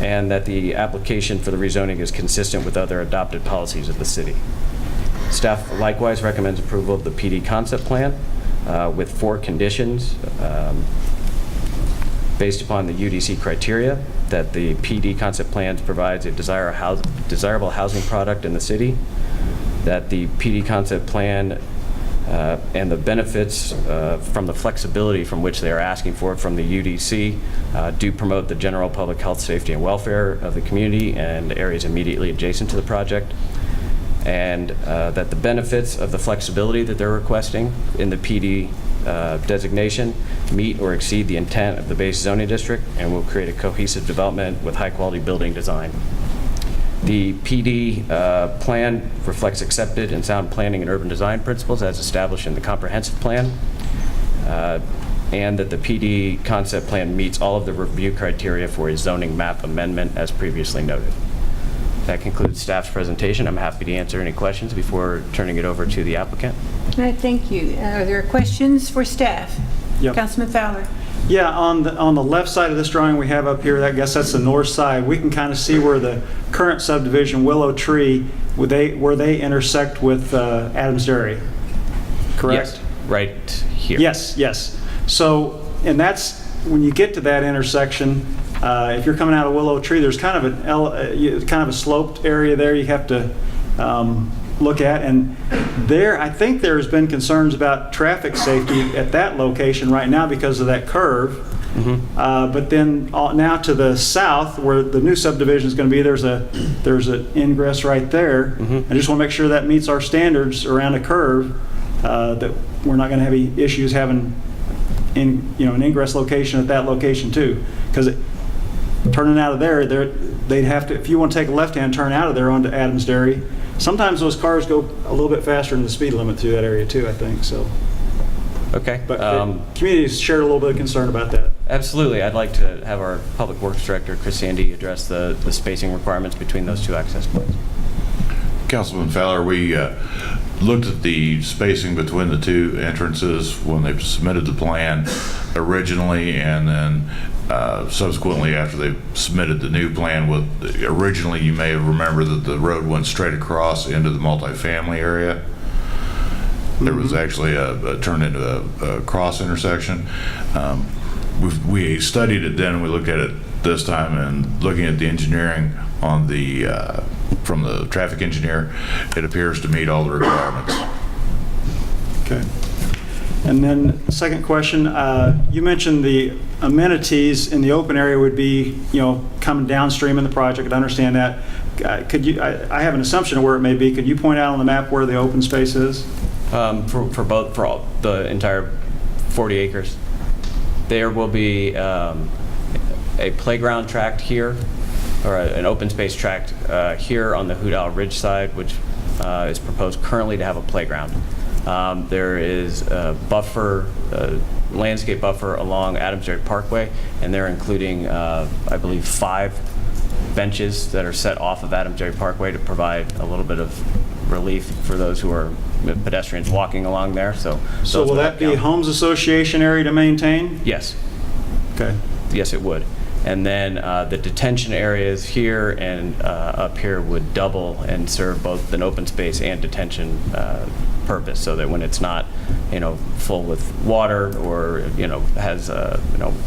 and that the application for the rezoning is consistent with other adopted policies of the city. Staff likewise recommends approval of the PD concept plan with 4 conditions based upon the UDC criteria, that the PD concept plans provides a desirable housing product in the city, that the PD concept plan and the benefits from the flexibility from which they are asking for from the UDC do promote the general public health, safety, and welfare of the community and areas immediately adjacent to the project, and that the benefits of the flexibility that they're requesting in the PD designation meet or exceed the intent of the base zoning district and will create a cohesive development with high-quality building design. The PD plan reflects accepted and sound planning and urban design principles as established in the comprehensive plan, and that the PD concept plan meets all of the review criteria for a zoning map amendment as previously noted. That concludes staff's presentation. I'm happy to answer any questions before turning it over to the applicant. All right, thank you. Are there questions for staff? Yep. Councilman Fowler. Yeah, on the left side of this drawing we have up here, I guess that's the north side. We can kind of see where the current subdivision, Willow Tree, where they intersect with Adams Dairy, correct? Yes, right here. Yes. So, and that's, when you get to that intersection, if you're coming out of Willow Tree, there's kind of a sloped area there you have to look at, and there, I think there's been concerns about traffic safety at that location right now because of that curve. Mm-hmm. But then now to the south, where the new subdivision is going to be, there's an ingress right there. Mm-hmm. I just want to make sure that meets our standards around a curve, that we're not going to have any issues having an ingress location at that location too, because turning out of there, they'd have to, if you want to take a left-hand turn out of there onto Adams Dairy, sometimes those cars go a little bit faster than the speed limit through that area too, I think, so. Okay. But the community's shared a little bit of concern about that. Absolutely. I'd like to have our Public Works Director, Chris Sandy, address the spacing requirements between those 2 access points. Councilman Fowler, we looked at the spacing between the 2 entrances when they submitted the plan originally, and then subsequently after they submitted the new plan. Originally, you may have remembered that the road went straight across into the multifamily area. There was actually a turn into a cross intersection. We studied it then, and we looked at it this time, and looking at the engineering on the from the traffic engineer, it appears to meet all the requirements. Okay. And then second question, you mentioned the amenities in the open area would be, coming downstream in the project. I understand that. Could you? I have an assumption of where it may be. Could you point out on the map where the open space is? For all the entire 40 acres, there will be a playground tract here, or an open space tract here on the Hoot Owl Ridge side, which is proposed currently to have a playground. There is a landscape buffer along Adams Dairy Parkway, and they're including, I believe, 5 benches that are set off of Adams Dairy Parkway to provide a little bit of relief for those who are pedestrians walking along there. So will that be Homes Association area to maintain? Yes. Okay. Yes, it would. And then the detention areas here and up here would double and serve both an open space and detention purpose, so that when it's not, full with water or, has,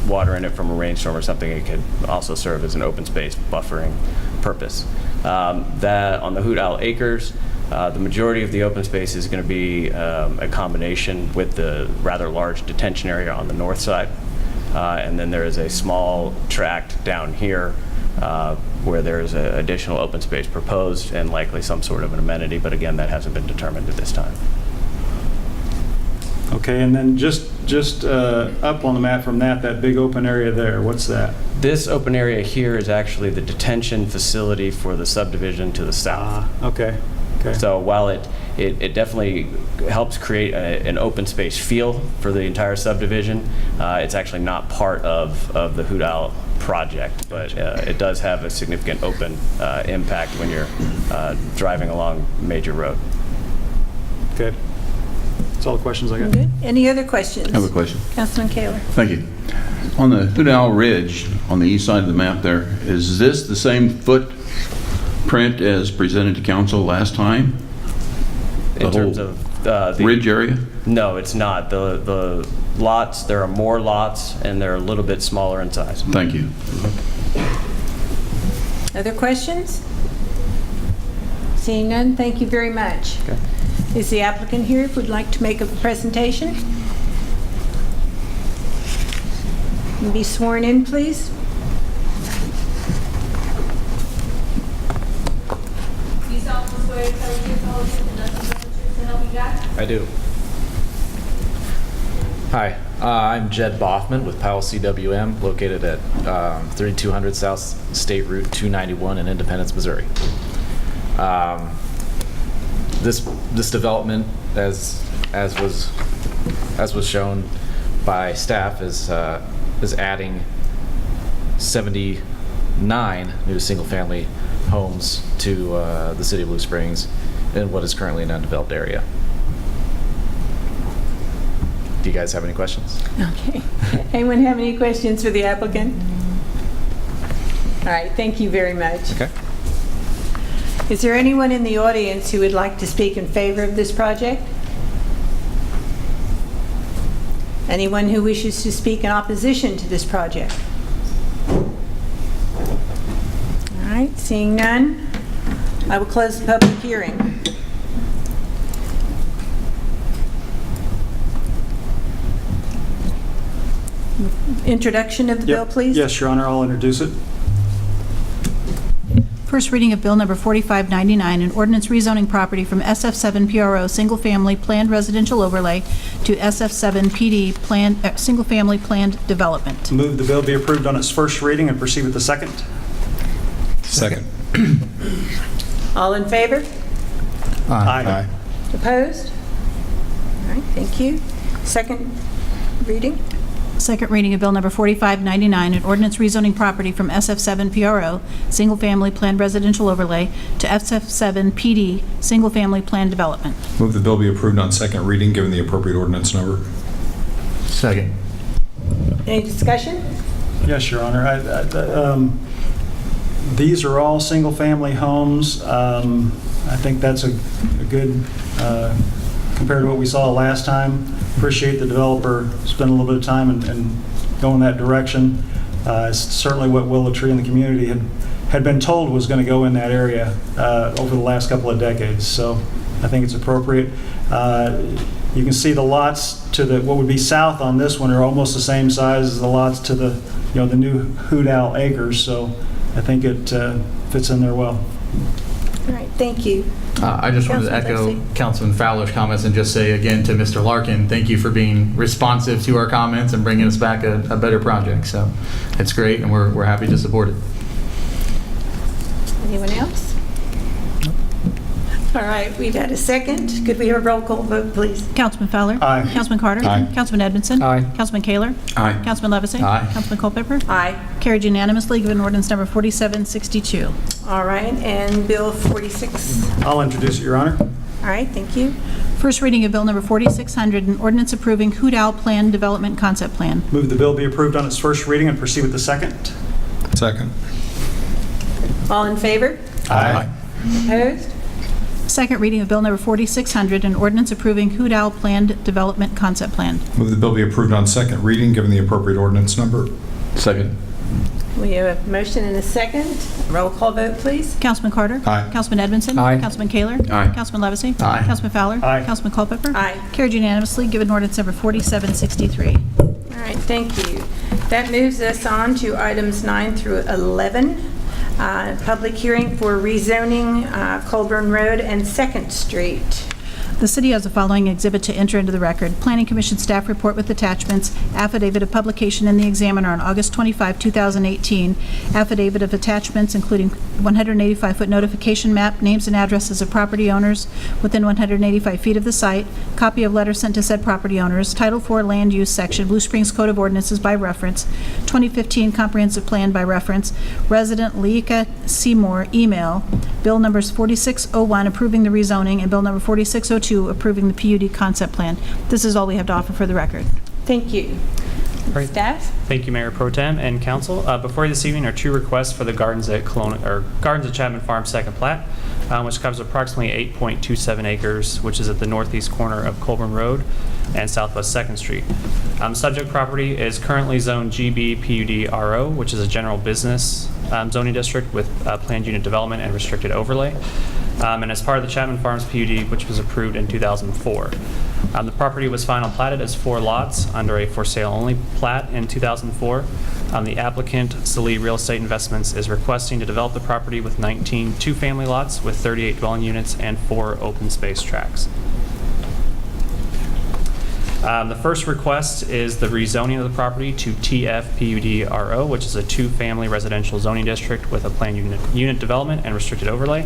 water in it from a rainstorm or something, it could also serve as an open space buffering purpose. That on the Hoot Owl Acres, the majority of the open space is going to be a combination with the rather large detention area on the north side. And then there is a small tract down here where there is additional open space proposed and likely some sort of an amenity, but again, that hasn't been determined at this time. Okay, and then just up on the map from that big open area there, what's that? This open area here is actually the detention facility for the subdivision to the south. Okay. So while it it definitely helps create an open space feel for the entire subdivision. It's actually not part of the Hoot Owl project, but it does have a significant open impact when you're driving along major road. Okay. That's all the questions I got. Good. Any other questions? I have a question. Councilman Kaler. Thank you. On the Hoot Owl Ridge, on the east side of the map there, is this the same footprint as presented to council last time? In terms of the ridge area? No, it's not. The lots, there are more lots, and they're a little bit smaller in size. Thank you. Other questions? Seeing none, thank you very much. Okay. Is the applicant here if would like to make a presentation? Be sworn in, please. Do you solemnly swear to tell the truth, the whole truth, and nothing but the truth, so help you God? I do. Hi, I'm Jed Boffman with Powell CWM, located at 3200 South State Route 291 in Independence, Missouri. This development, as was shown by staff, is adding 79 new single-family homes to the city of Blue Springs in what is currently an undeveloped area. Do you guys have any questions? Okay. Anyone have any questions for the applicant? All right, thank you very much. Okay. Is there anyone in the audience who would like to speak in favor of this project? Anyone who wishes to speak in opposition to this project? All right, seeing none, I will close the public hearing. Introduction of the bill, please. Yes, Your Honor, I'll introduce it. First reading of Bill Number 4599, an ordinance rezoning property from SF7 PRO Single Family Planned Residential Overlay to SF7 PD Planned Single Family Planned Development. Move the bill be approved on its first reading and proceed with the second. Second. All in favor? Aye. Opposed? All right, thank you. Second reading. Second reading of Bill Number 4599, an ordinance rezoning property from SF7 PRO Single Family Planned Residential Overlay to SF7 PD Single Family Planned Development. Move the bill be approved on second reading, given the appropriate ordinance number. Second. Any discussion? Yes, Your Honor. These are all single-family homes. I think that's a good, compared to what we saw last time. Appreciate the developer spending a little bit of time and going that direction. It's certainly what Willow Tree and the community had been told was going to go in that area over the last couple of decades. So I think it's appropriate. You can see the lots to what would be south on this one are almost the same size as the lots to the new Hoot Owl acres. So I think it fits in there well. All right, thank you. I just wanted to Councilman echo Councilman Fowler's comments and just say again to Mr. Larkin, thank you for being responsive to our comments and bringing us back a better project. So it's great, and we're happy to support it. Anyone else? All right, we've had a second. Could we have a roll call vote, please? Councilman Fowler? Aye. Councilman Carter? Aye. Councilman Edmondson? Aye. Councilman Kaler? Aye. Councilman Levesey? Aye. Councilman Culpepper? Aye. Carried unanimously, given ordinance number 4762. All right, and Bill 46. I'll introduce it, Your Honor. All right, thank you. First reading of Bill Number 4600, an ordinance approving Hoot Owl Plan Development Concept Plan. Move the bill be approved on its first reading and proceed with the second. Second. All in favor? Aye. Opposed? Second reading of Bill Number 4600, an ordinance approving Hoot Owl Planned Development Concept Plan. Move the bill be approved on second reading, given the appropriate ordinance number. Second. We have a motion and a second. Roll call vote, please. Councilman Carter? Aye. Councilman Edmondson? Aye. Councilman Kaler? Aye. Councilman Levesey? Aye. Councilman Fowler? Aye. Councilman Culpepper? Aye. Carried unanimously, given ordinance number 4763. All right, thank you. That moves us on to items 9 through 11. Public hearing for rezoning Colburn Road and 2nd Street. The city has the following exhibit to enter into the record. Planning Commission staff report with attachments, affidavit of publication in the Examiner on August 25, 2018, affidavit of attachments including 185-foot notification map, names and addresses of property owners within 185 feet of the site, copy of letter sent to said property owners, Title IV Land Use Section, Blue Springs Code of Ordinances by reference, 2015 Comprehensive Plan by reference, resident Leika Seymour, email, bill numbers 4601 approving the rezoning and bill number 4602 approving the PUD concept plan. This is all we have to offer for the record. Thank you. Right. Staff? Thank you, Mayor Pro Tem and Council. Before you this evening are two requests for the Gardens at Chapman Farm second plat, which covers approximately 8.27 acres, which is at the northeast corner of Colburn Road and Southwest 2nd Street. Subject property is currently zoned GB PUD RO, which is a general business zoning district with planned unit development and restricted overlay. And as part of the Chapman Farms PUD, which was approved in 2004. The property was final platted as 4 lots under a for sale only plat in 2004. The applicant, Salee Real Estate Investments, is requesting to develop the property with 19 two-family lots with 38 dwelling units and 4 open space tracts. The first request is the rezoning of the property to TF PUD RO, which is a two-family residential zoning district with a planned unit development and restricted overlay.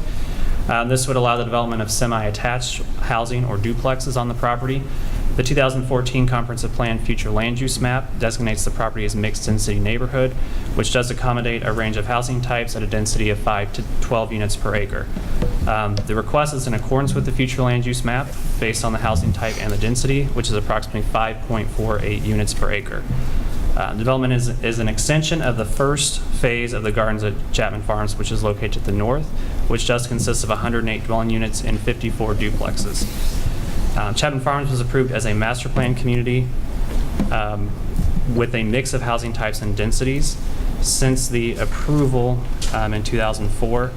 This would allow the development of semi-attached housing or duplexes on the property. The 2014 Comprehensive Plan Future Land Use Map designates the property as mixed-density neighborhood, which does accommodate a range of housing types at a density of 5 to 12 units per acre. The request is in accordance with the Future Land Use Map based on the housing type and the density, which is approximately 5.48 units per acre. Development is an extension of the first phase of the Gardens at Chapman Farms, which is located to the north, which does consist of 108 dwelling units and 54 duplexes. Chapman Farms was approved as a master plan community with a mix of housing types and densities. Since the approval in 2004,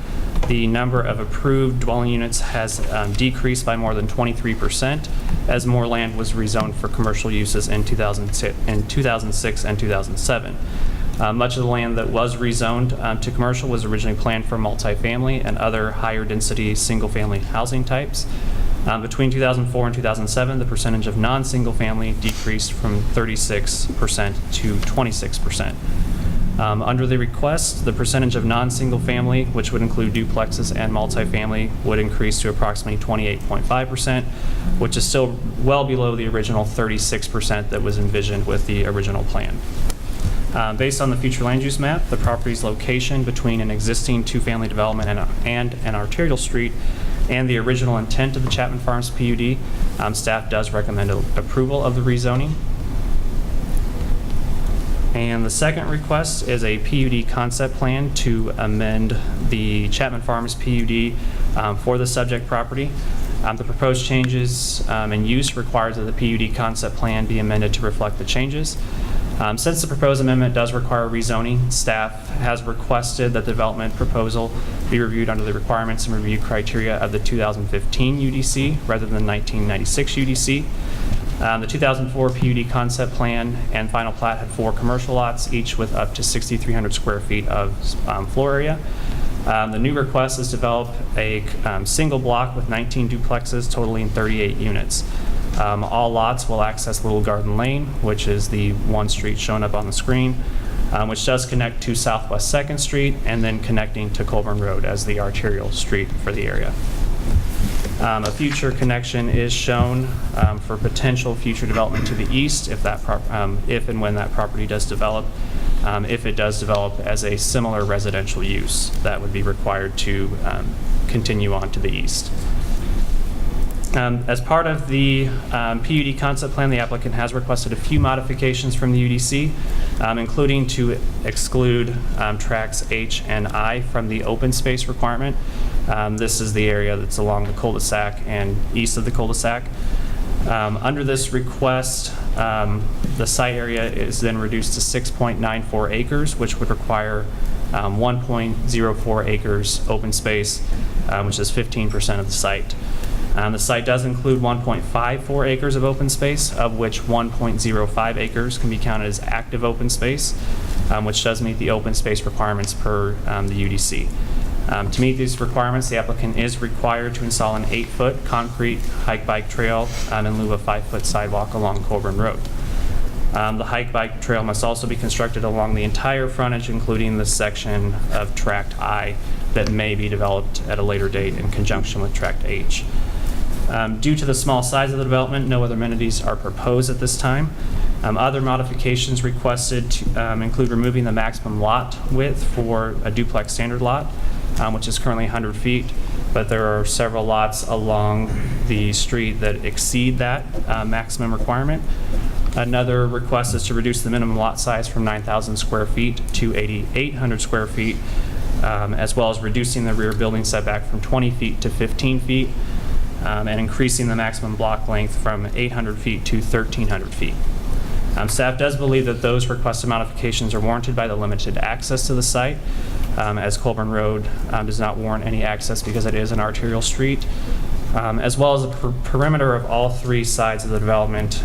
the number of approved dwelling units has decreased by more than 23% as more land was rezoned for commercial uses in 2006 and 2007. Much of the land that was rezoned to commercial was originally planned for multifamily and other higher density single-family housing types. Between 2004 and 2007, the percentage of non-single family decreased from 36% to 26%. Under the request, the percentage of non-single family, which would include duplexes and multifamily, would increase to approximately 28.5%, which is still well below the original 36% that was envisioned with the original plan. Based on the future land use map, the property's location between an existing two-family development and an arterial street and the original intent of the Chapman Farms PUD, staff does recommend approval of the rezoning. And the second request is a PUD concept plan to amend the Chapman Farms PUD for the subject property. The proposed changes in use requires that the PUD concept plan be amended to reflect the changes. Since the proposed amendment does require rezoning, staff has requested that the development proposal be reviewed under the requirements and review criteria of the 2015 UDC rather than the 1996 UDC. The 2004 PUD concept plan and final plat had 4 commercial lots, each with up to 6,300 square feet of floor area. The new request is to develop a single block with 19 duplexes totaling 38 units. All lots will access Little Garden Lane, which is the one street shown up on the screen, which does connect to Southwest 2nd Street and then connecting to Colburn Road as the arterial street for the area. A future connection is shown for potential future development to the east if and when that property does develop. If it does develop as a similar residential use, that would be required to continue on to the east. As part of the PUD concept plan, the applicant has requested a few modifications from the UDC, including to exclude tracts H and I from the open space requirement. This is the area that's along the cul-de-sac and east of the cul-de-sac. Under this request, the site area is then reduced to 6.94 acres, which would require 1.04 acres open space, which is 15% of the site. The site does include 1.54 acres of open space, of which 1.05 acres can be counted as active open space, which does meet the open space requirements per the UDC. To meet these requirements, the applicant is required to install an 8-foot concrete hike-bike trail in lieu of 5-foot sidewalk along Colburn Road. The hike-bike trail must also be constructed along the entire frontage, including the section of Tract I that may be developed at a later date in conjunction with Tract H. Due to the small size of the development, no other amenities are proposed at this time. Other modifications requested include removing the maximum lot width for a duplex standard lot, which is currently 100 feet, but there are several lots along the street that exceed that maximum requirement. Another request is to reduce the minimum lot size from 9,000 square feet to 8,800 square feet, as well as reducing the rear building setback from 20 feet to 15 feet, and increasing the maximum block length from 800 feet to 1,300 feet. Staff does believe that those requested modifications are warranted by the limited access to the site, as Colburn Road does not warrant any access because it is an arterial street, as well as the perimeter of all 3 sides of the development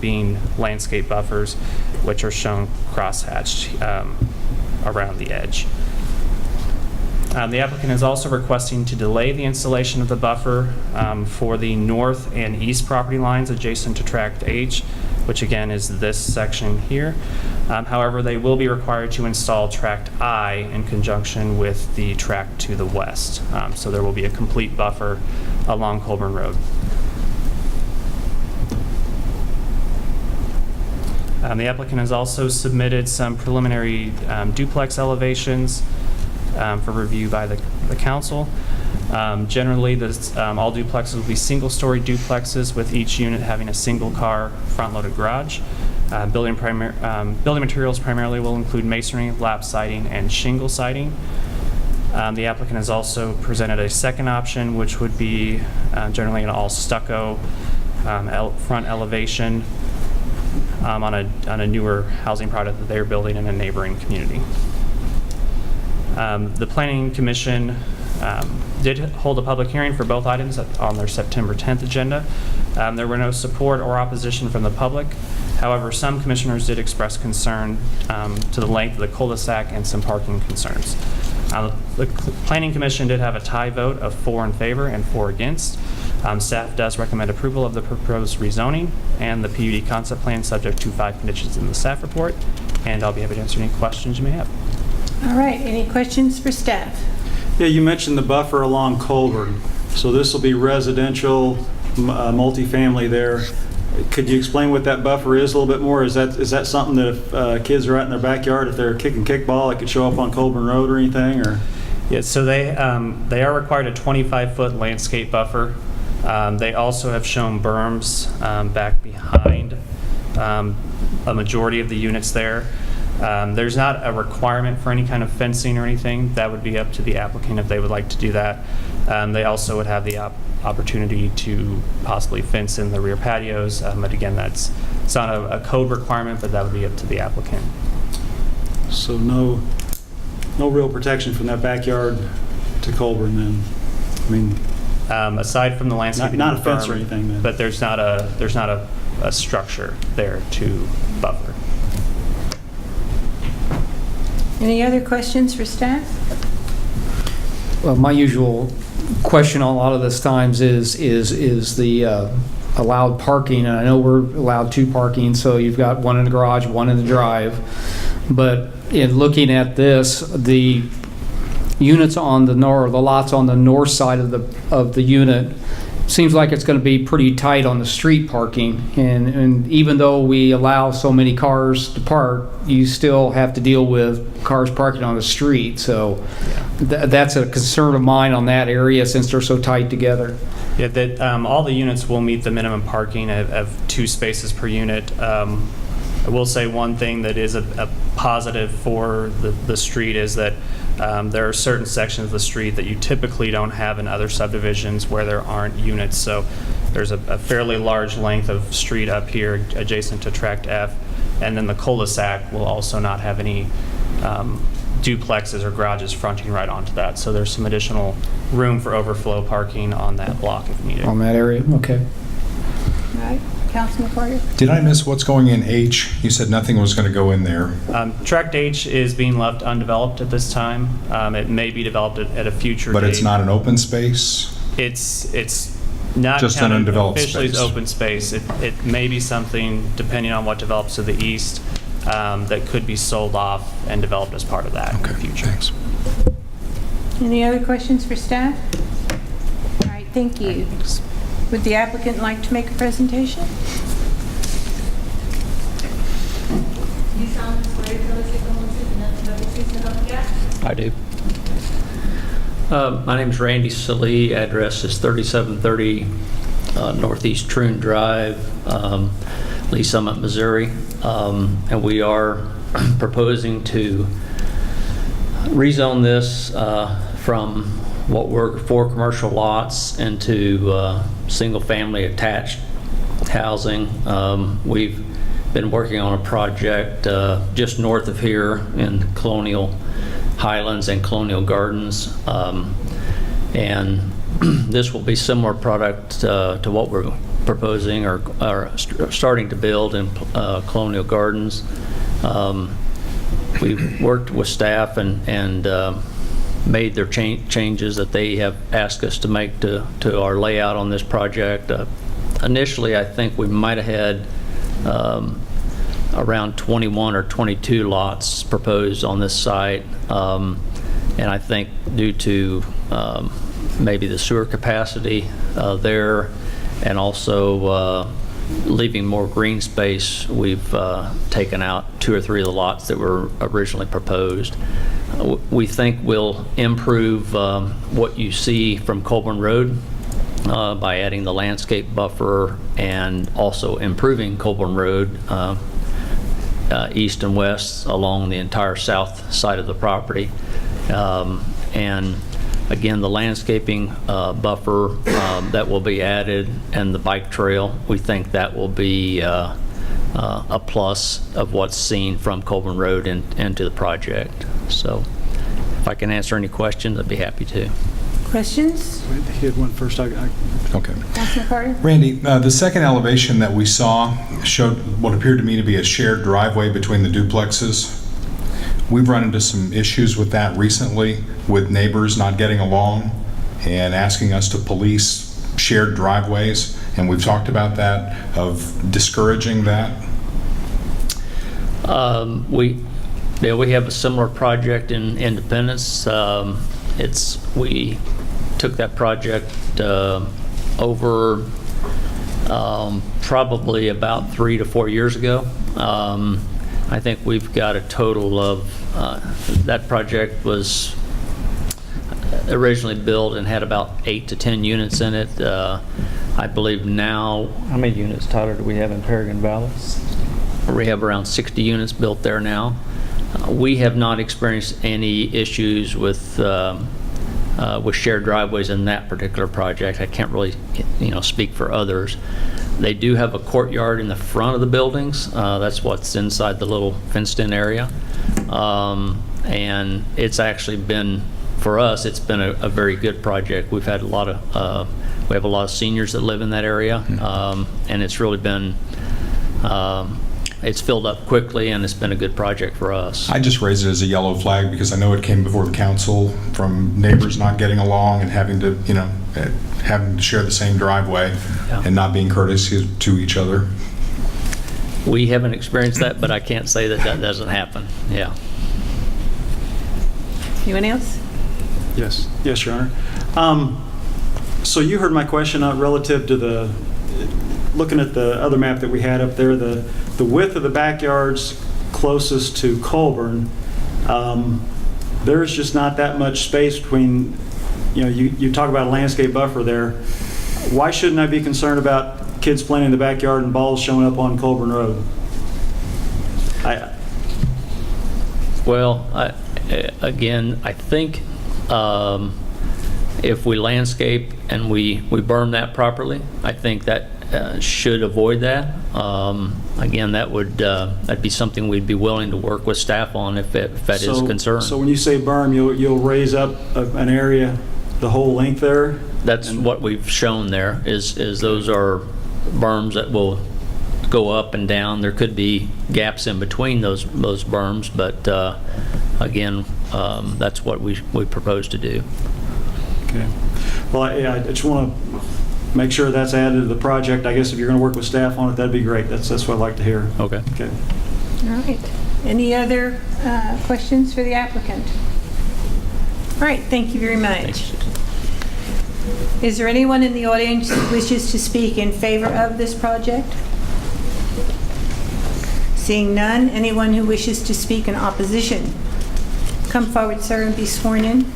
being landscape buffers, which are shown crosshatched around the edge. The applicant is also requesting to delay the installation of the buffer for the north and east property lines adjacent to Tract H, which again is this section here. However, they will be required to install Tract I in conjunction with the tract to the west. So there will be a complete buffer along Colburn Road. The applicant has also submitted some preliminary duplex elevations for review by the council. Generally, all duplexes will be single-story duplexes with each unit having a single-car front-loaded garage. Building materials primarily will include masonry, lap siding, and shingle siding. The applicant has also presented a second option, which would be generally an all-stucco front elevation on a newer housing product that they're building in a neighboring community. The Planning Commission did hold a public hearing for both items on their September 10th agenda. There were no support or opposition from the public. However, some commissioners did express concern to the length of the cul-de-sac and some parking concerns. The Planning Commission did have a tie vote of 4 in favor and 4 against. Staff does recommend approval of the proposed rezoning and the PUD concept plan subject to 5 conditions in the staff report, and I'll be happy to answer any questions you may have. All right, any questions for staff? Yeah, you mentioned the buffer along Colburn. So this will be residential, multifamily there. Could you explain what that buffer is a little bit more? Is that something that if kids are out in their backyard, if they're kicking kickball, it could show up on Colburn Road or anything? Or Yeah, so they are required a 25-foot landscape buffer. They also have shown berms back behind a majority of the units there. There's not a requirement for any kind of fencing or anything. That would be up to the applicant if they would like to do that. They also would have the opportunity to possibly fence in the rear patios, but again, it's not a code requirement, but that would be up to the applicant. so no real protection from that backyard to Colburn then? I mean, aside from the landscaping, not a fence or anything then? But there's not a structure there to buffer. Any other questions for staff? Well, my usual question on a lot of this times is the allowed parking, and I know we're allowed 2 parking, so you've got 1 in the garage, 1 in the drive. But in looking at this, the units on the north, the lots on the north side of the unit, seems like it's going to be pretty tight on the street parking, and even though we allow so many cars to park, you still have to deal with cars parking on the street. So that's a concern of mine on that area since they're so tight together. Yeah, that all the units will meet the minimum parking of 2 spaces per unit. I will say one thing that is a positive for the street is that there are certain sections of the street that you typically don't have in other subdivisions where there aren't units. So there's a fairly large length of street up here adjacent to Tract F, and then the cul-de-sac will also not have any duplexes or garages fronting right onto that. So there's some additional room for overflow parking on that block if needed. On that area, okay. All right. Councilman Carter? Did I miss what's going in H? You said nothing was going to go in there. Tract H is being left undeveloped at this time. It may be developed at a future But date. it's not an open space? It's not Just an counted undeveloped officially as space. open space. It may be something, depending on what develops to the east, that could be sold off and developed as part of that in the future. Thanks. Any other questions for staff? All right, thank you. Would the applicant like to make a presentation? You solemnly swear to tell the truth, the whole truth, and nothing but the truth, so help you God? I do. My name is Randy Salee. Address is 3730 Northeast Troon Drive, Lee Summit, Missouri. And we are proposing to rezone this from what were 4 commercial lots into single-family attached housing. We've been working on a project just north of here in Colonial Highlands and Colonial Gardens, and this will be similar product to what we're proposing or starting to build in Colonial Gardens. We've worked with staff and made their changes that they have asked us to make to our layout on this project. Initially, I think we might have had around 21 or 22 lots proposed on this site, and I think due to maybe the sewer capacity there and also leaving more green space, we've taken out 2 or 3 of the lots that were originally proposed. We think we'll improve what you see from Colburn Road by adding the landscape buffer and also improving Colburn Road east and west along the entire south side of the property. And again, the landscaping buffer that will be added and the bike trail, we think that will be a plus of what's seen from Colburn Road into the project. So if I can answer any questions, I'd be happy to. Questions? He had one first. Okay. Councilman Carter? Randy, the second elevation that we saw showed what appeared to me to be a shared driveway between the duplexes. We've run into some issues with that recently, with neighbors not getting along and asking us to police shared driveways, and we've talked about that, of discouraging that. We have a similar project in Independence. We took that project over probably about 3 to 4 years ago. I think we've got a total of, that project was originally built and had about 8 to 10 units in it. I believe now, how many units, Tyler, do we have in Paragon Valley? We have around 60 units built there now. We have not experienced any issues with shared driveways in that particular project. I can't really, speak for others. They do have a courtyard in the front of the buildings. That's what's inside the little fenced-in area, and it's actually been, for us, it's been a very good project. We've had we have a lot of seniors that live in that area, and it's really been. It's filled up quickly, and it's been a good project for us. I just raised it as a yellow flag because I know it came before the council from neighbors not getting along and having to share the same driveway and not being courteous to each other. We haven't experienced that, but I can't say that doesn't happen. Yeah. Anyone else? Yes, Your Honor. So you heard my question relative to looking at the other map that we had up there, the width of the backyards closest to Colburn, there's just not that much space between, you talk about a landscape buffer there. Why shouldn't I be concerned about kids playing in the backyard and balls showing up on Colburn Road? Again, I think if we landscape and we berm that properly, I think that should avoid that. Again, that'd be something we'd be willing to work with staff on if that is a concern. So when you say berm, you'll raise up an area the whole length there? That's what we've shown there, is those are berms that will go up and down. There could be gaps in between those berms, but again, that's what we propose to do. Okay. Well, I just want to make sure that's added to the project. I guess if you're going to work with staff on it, that'd be great. That's what I'd like to hear. Okay. Okay. All right. Any other questions for the applicant? All right, thank you very much. Is there anyone in the audience who wishes to speak in favor of this project? Seeing none, anyone who wishes to speak in opposition? Come forward, sir, and be sworn in.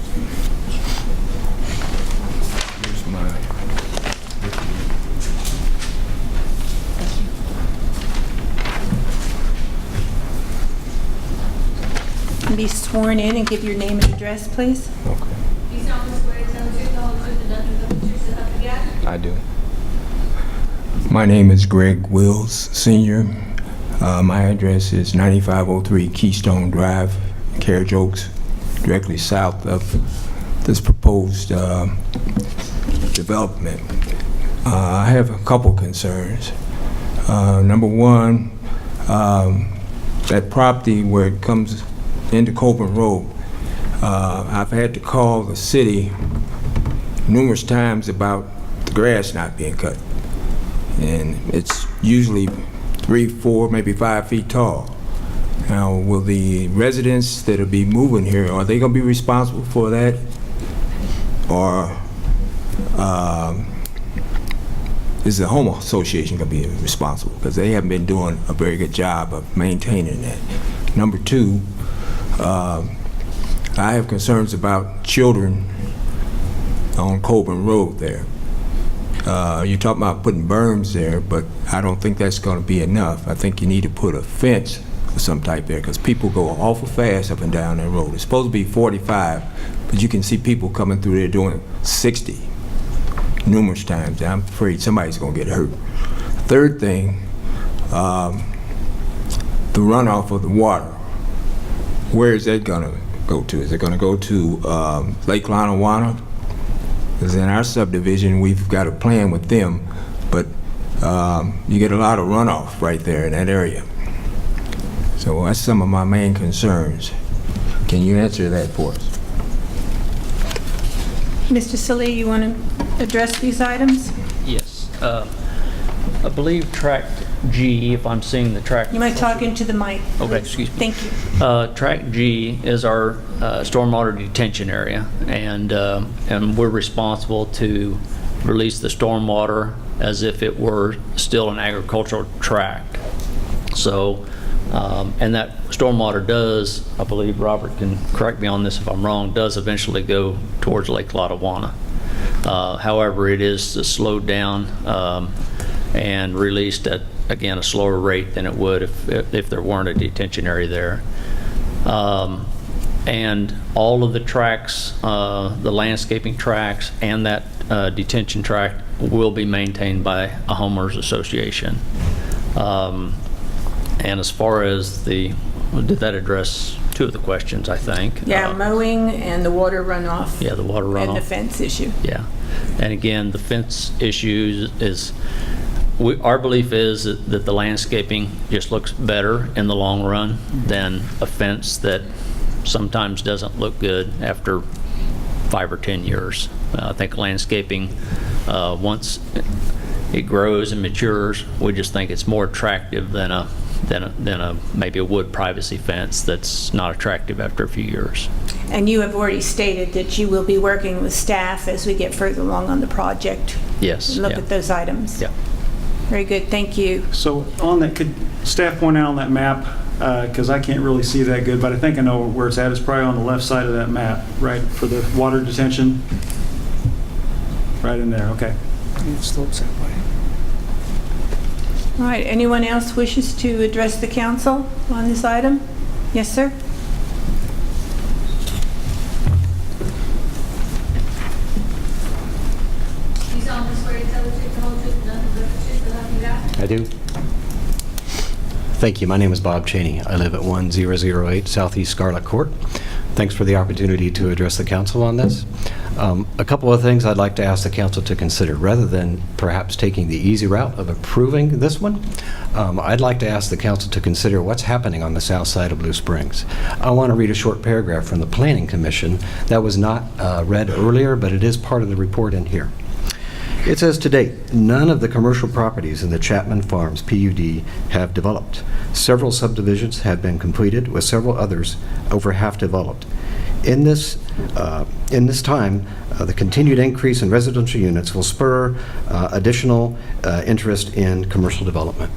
Be sworn in and give your name and address, please. You solemnly swear to tell the truth, the whole truth, and nothing but the truth, so help you God? I do. My name is Greg Wills, Sr. My address is 9503 Keystone Drive, Carriage Oaks, directly south of this proposed development. I have a couple concerns. Number one, that property where it comes into Coburn Road, I've had to call the city numerous times about the grass not being cut. And it's usually 3, 4, maybe 5 feet tall. Now, will the residents that'll be moving here, are they gonna be responsible for that? Or is the home association gonna be responsible? Because they haven't been doing a very good job of maintaining that. Number two, I have concerns about children on Coburn Road there. You're talking about putting berms there, but I don't think that's going to be enough. I think you need to put a fence of some type there, because people go awful fast up and down that road. It's supposed to be 45, but you can see people coming through there doing 60 numerous times. I'm afraid somebody's going to get hurt. Third thing, the runoff of the water. Where is that going to go to? Is it going to go to Lake Lanawana? Because in our subdivision, we've got a plan with them, but you get a lot of runoff right there in that area. So that's some of my main concerns. Can you answer that for us? Mr. Salih, you want to address these items? Yes. I believe track G, if I'm seeing the track. You might talk into the mic. Okay, excuse me. Thank you. Track G is our stormwater detention area, and we're responsible to release the stormwater as if it were still an agricultural tract. So, and that stormwater does, I believe Robert can correct me on this if I'm wrong, does eventually go towards Lake Lotawana. However, it is slowed down and released at, again, a slower rate than it would if there weren't a detention area there. And all of the tracks, the landscaping tracks and that detention tract will be maintained by a homeowners association. And as far as did that address two of the questions, I think? Yeah, mowing and the water runoff. Yeah, the water runoff. And the fence issue. Yeah. And again, the fence issue is, our belief is that the landscaping just looks better in the long run than a fence that sometimes doesn't look good after 5 or 10 years. I think landscaping, once it grows and matures, we just think it's more attractive than maybe a wood privacy fence that's not attractive after a few years. And you have already stated that you will be working with staff as we get further along on the project. Yes. Look at those items. Yeah. Very good, thank you. So on that, could staff point out on that map, because I can't really see that good, but I think I know where it's at. It's probably on the left side of that map, right, for the water detention? Right in there, okay. It slopes that way. All right, anyone else wishes to address the council on this item? Yes, sir? You solemnly swear to tell the truth, the whole truth, and nothing but the truth, so help you God? I do. Thank you. My name is Bob Cheney. I live at 1008 Southeast Scarlet Court. Thanks for the opportunity to address the council on this. A couple of things I'd like to ask the council to consider. Rather than perhaps taking the easy route of approving this one, I'd like to ask the council to consider what's happening on the south side of Blue Springs. I want to read a short paragraph from the Planning Commission that was not read earlier, but it is part of the report in here. It says, to date, none of the commercial properties in the Chapman Farms PUD have developed. Several subdivisions have been completed, with several others over half developed. In this time, the continued increase in residential units will spur additional interest in commercial development.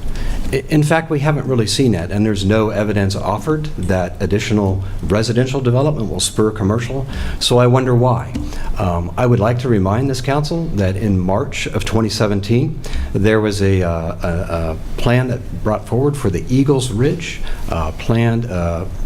In fact, we haven't really seen that, and there's no evidence offered that additional residential development will spur commercial, so I wonder why. I would like to remind this council that in March of 2017, there was a plan that brought forward for the Eagles Ridge planned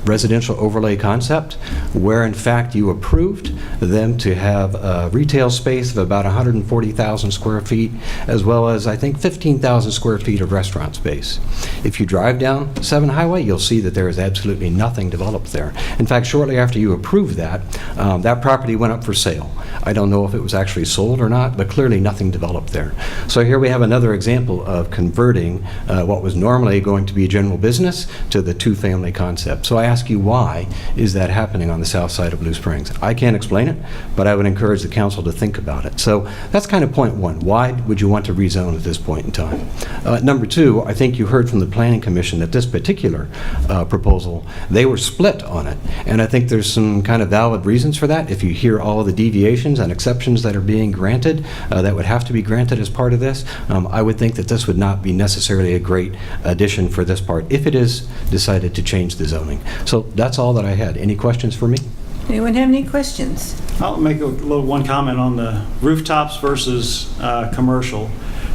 residential overlay concept, where in fact you approved them to have a retail space of about 140,000 square feet, as well as I think 15,000 square feet of restaurant space. If you drive down 7 Highway, you'll see that there is absolutely nothing developed there. In fact, shortly after you approved that, that property went up for sale. I don't know if it was actually sold or not, but clearly nothing developed there. So here we have another example of converting what was normally going to be general business to the two-family concept. So I ask you, why is that happening on the south side of Blue Springs? I can't explain it, but I would encourage the council to think about it. So that's kind of point one. Why would you want to rezone at this point in time? Number two, I think you heard from the Planning Commission that this particular proposal, they were split on it. And I think there's some kind of valid reasons for that. If you hear all of the deviations and exceptions that are being granted, that would have to be granted as part of this, I would think that this would not be necessarily a great addition for this part if it is decided to change the zoning. So that's all that I had. Any questions for me? Anyone have any questions? I'll make one comment on the rooftops versus commercial.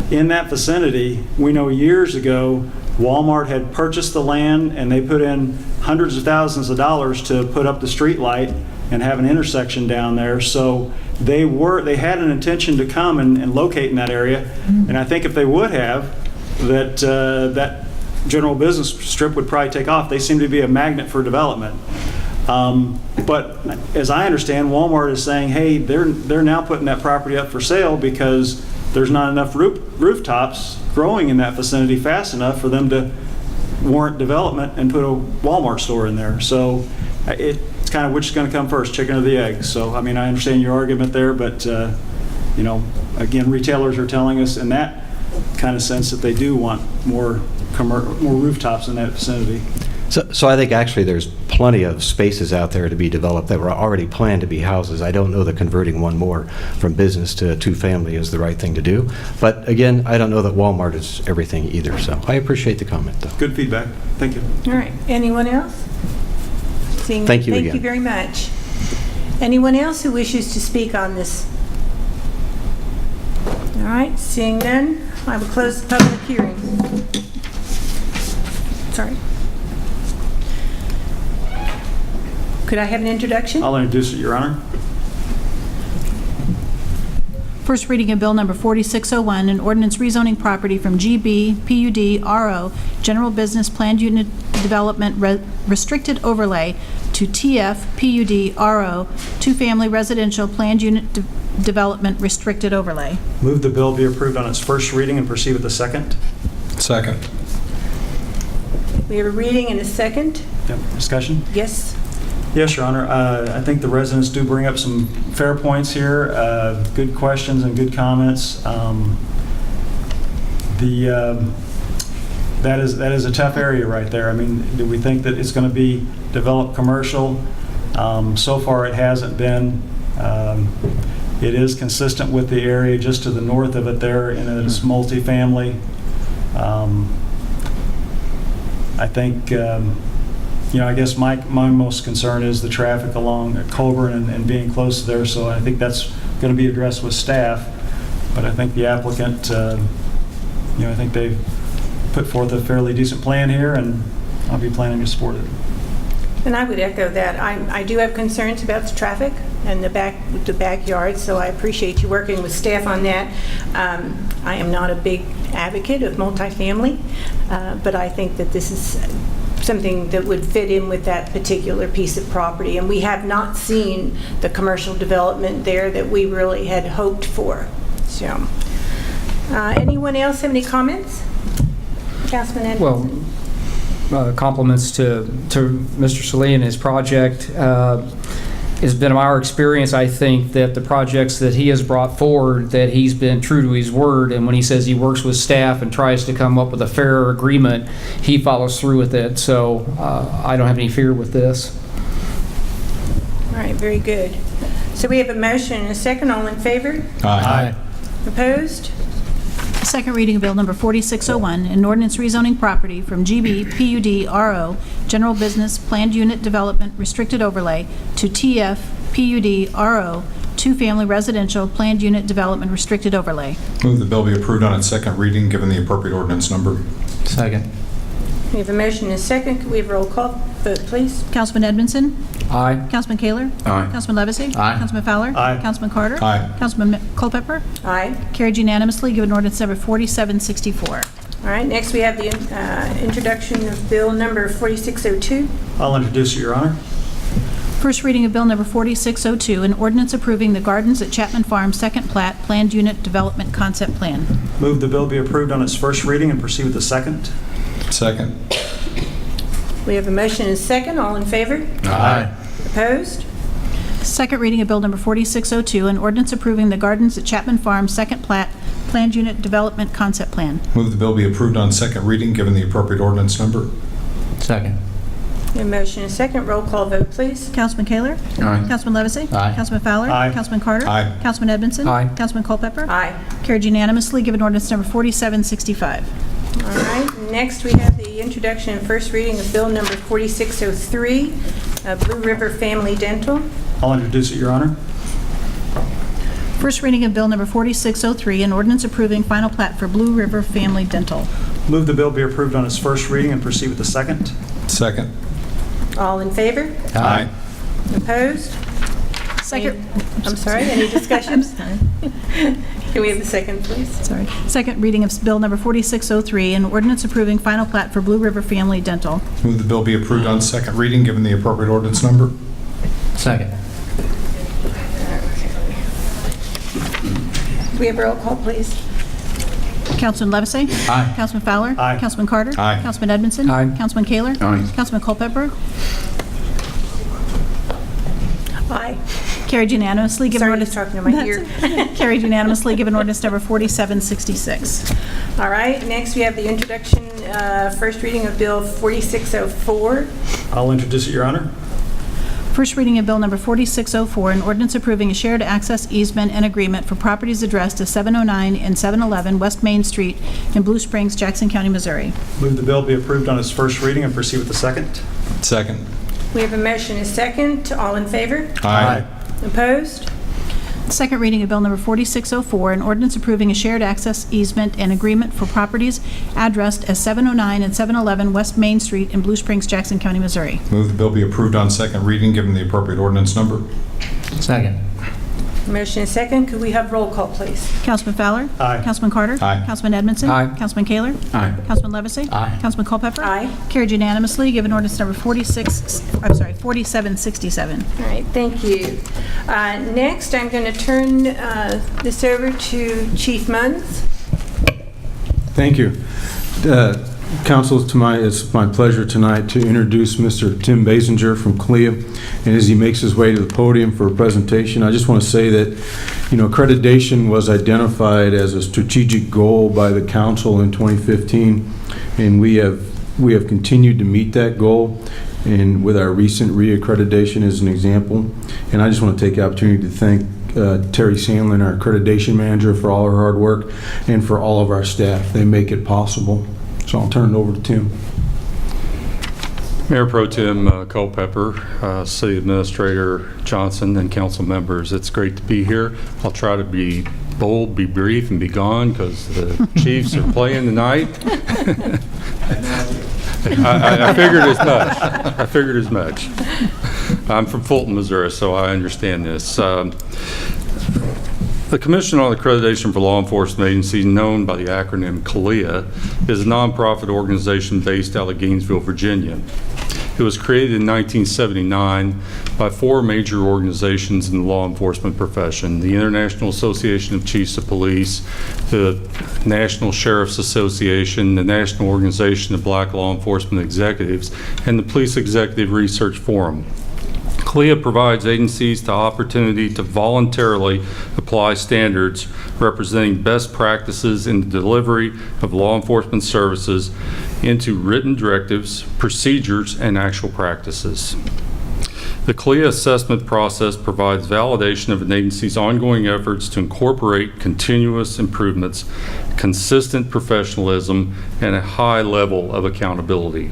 In that vicinity, we know years ago, Walmart had purchased the land and they put in hundreds of thousands of dollars to put up the street light and have an intersection down there. So they had an intention to come and locate in that area. And I think if they would have, that general business strip would probably take off. They seem to be a magnet for development. But as I understand, Walmart is saying, hey, they're now putting that property up for sale because there's not enough rooftops growing in that vicinity fast enough for them to warrant development and put a Walmart store in there. So it's kind of which is going to come first, chicken or the egg. So, I mean, I understand your argument there, but, you know, again, retailers are telling us in that kind of sense that they do want more rooftops in that vicinity. So I think actually there's plenty of spaces out there to be developed that were already planned to be houses. I don't know that converting one more from business to two-family is the right thing to do. But again, I don't know that Walmart is everything either. So I appreciate the comment, though. Good feedback. Thank you. All right. Anyone else? Thank you again. Thank you very much. Anyone else who wishes to speak on this? All right. Seeing none, I will close the public hearing. Sorry. Could I have an introduction? I'll introduce it, Your Honor. First reading of Bill Number 4601, an ordinance rezoning property from GB, PUD, RO, General Business Planned Unit Development Restricted Overlay to TF, PUD, RO, Two-Family Residential Planned Unit Development Restricted Overlay. Move the bill be approved on its first reading and proceed with the second. Second. We have a reading and a second. Yep. Discussion? Yes. Yes, Your Honor. I think the residents do bring up some fair points here, good questions and good comments. That is a tough area right there. I mean, do we think that it's going to be developed commercial? So far, it hasn't been. It is consistent with the area just to the north of it there, and it's multifamily. I think. You know, I guess my most concern is the traffic along Colburn and being close there, so I think that's going to be addressed with staff. But I think the applicant, you know, I think they've put forth a fairly decent plan here, and I'll be planning to support it. And I would echo that. I do have concerns about the traffic and the backyard, so I appreciate you working with staff on that. I am not a big advocate of multifamily, but I think that this is something that would fit in with that particular piece of property. And we have not seen the commercial development there that we really had hoped for. So, anyone else have any comments? Councilman Anderson? Well, compliments to Mr. Salee and his project. It's been our experience, I think, that the projects that he has brought forward, that he's been true to his word, and when he says he works with staff and tries to come up with a fair agreement, he follows through with it. So I don't have any fear with this. All right, very good. So we have a motion and a second. All in favor? Aye. Opposed? Second reading of Bill Number 4601, an ordinance rezoning property from GB PUD RO General Business Planned Unit Development Restricted Overlay to TF PUD RO Two-Family Residential Planned Unit Development Restricted Overlay. Move the bill be approved on its second reading, given the appropriate ordinance number. Second. We have a motion and a second. Could we have a roll call vote, please? Councilman Edmondson? Aye. Councilman Kaler? Aye. Councilman Levesey? Aye. Councilman Fowler? Aye. Councilman Carter? Aye. Councilman Culpepper? Aye. Carried unanimously, given ordinance number 4764. All right, next we have the introduction of Bill Number 4602. I'll introduce it, Your Honor. First reading of Bill Number 4602, an ordinance approving the Gardens at Chapman Farm Second Plat Planned Unit Development Concept Plan. Move the bill be approved on its first reading and proceed with the second. Second. We have a motion and a second. All in favor? Aye. Opposed? Second reading of Bill Number 4602, an ordinance approving the Gardens at Chapman Farm Second Plat Planned Unit Development Concept Plan. Move the bill be approved on second reading, given the appropriate ordinance number. Second. We have a motion and a second. Roll call vote, please. Councilman Kaler? Aye. Councilman Levesey? Aye. Councilman Fowler? Aye. Councilman Carter? Aye. Councilman Edmondson? Aye. Councilman Culpepper? Aye. Carried unanimously, given ordinance number 4765. All right, next we have the introduction and first reading of Bill Number 4603, Blue River Family Dental. I'll introduce it, Your Honor. First reading of Bill Number 4603, an ordinance approving final plat for Blue River Family Dental. Move the bill be approved on its first reading and proceed with the second. Second. All in favor? Aye. Opposed? Second. I'm sorry, any discussion? Sorry. Can we have the second, please? Sorry. Second reading of Bill Number 4603, an ordinance approving final plat for Blue River Family Dental. Move the bill be approved on second reading, given the appropriate ordinance number. Second. Can we have a roll call, please? Councilman Levesey? Aye. Councilman Fowler? Aye. Councilman Carter? Aye. Councilman Edmondson? Aye. Councilman Kaler? Aye. Councilman Culpepper? Aye. Carried unanimously, given Sorry, ordinance... he's talking to my ear. Carried unanimously, given ordinance number 4766. All right, next we have the introduction, first reading of Bill 4604. I'll introduce it, Your Honor. First reading of Bill Number 4604, an ordinance approving a shared access easement and agreement for properties addressed as 709 and 711 West Main Street in Blue Springs, Jackson County, Missouri. Move the bill be approved on its first reading and proceed with the second. Second. We have a motion and a second. All in favor? Aye. Opposed? Second reading of Bill Number 4604, an ordinance approving a shared access easement and agreement for properties addressed as 709 and 711 West Main Street in Blue Springs, Jackson County, Missouri. Move the bill be approved on second reading, given the appropriate ordinance number. Second. Motion and second. Could we have roll call, please? Councilman Fowler? Aye. Councilman Carter? Aye. Councilman Edmondson? Aye. Councilman Kaler? Aye. Councilman Levesey? Aye. Councilman Culpepper? Aye. Carried unanimously, given ordinance number 4767. All right, thank you. Next, I'm going to turn this over to Chief Munns. Thank you. Council, it's my pleasure tonight to introduce Mr. Tim Basinger from CLIA. And as he makes his way to the podium for a presentation, I just want to say that, accreditation was identified as a strategic goal by the council in 2015, and we have continued to meet that goal, and with our recent reaccreditation as an example. And I just want to take the opportunity to thank Terry Sandlin, our accreditation manager, for all her hard work, and for all of our staff. They make it possible. So I'll turn it over to Tim. Mayor Pro Tem Culpepper, City Administrator Johnson, and council members, it's great to be here. I'll try to be bold, be brief, and be gone because the Chiefs are playing tonight. I figured as much. I'm from Fulton, Missouri, so I understand this. The Commission on Accreditation for Law Enforcement Agencies, known by the acronym CALEA, is a nonprofit organization based out of Gainesville, Virginia. It was created in 1979 by 4 major organizations in the law enforcement profession: the International Association of Chiefs of Police, the National Sheriff's Association, the National Organization of Black Law Enforcement Executives, and the Police Executive Research Forum. CLEA provides agencies the opportunity to voluntarily apply standards representing best practices in the delivery of law enforcement services into written directives, procedures, and actual practices. The CLEA assessment process provides validation of an agency's ongoing efforts to incorporate continuous improvements, consistent professionalism, and a high level of accountability.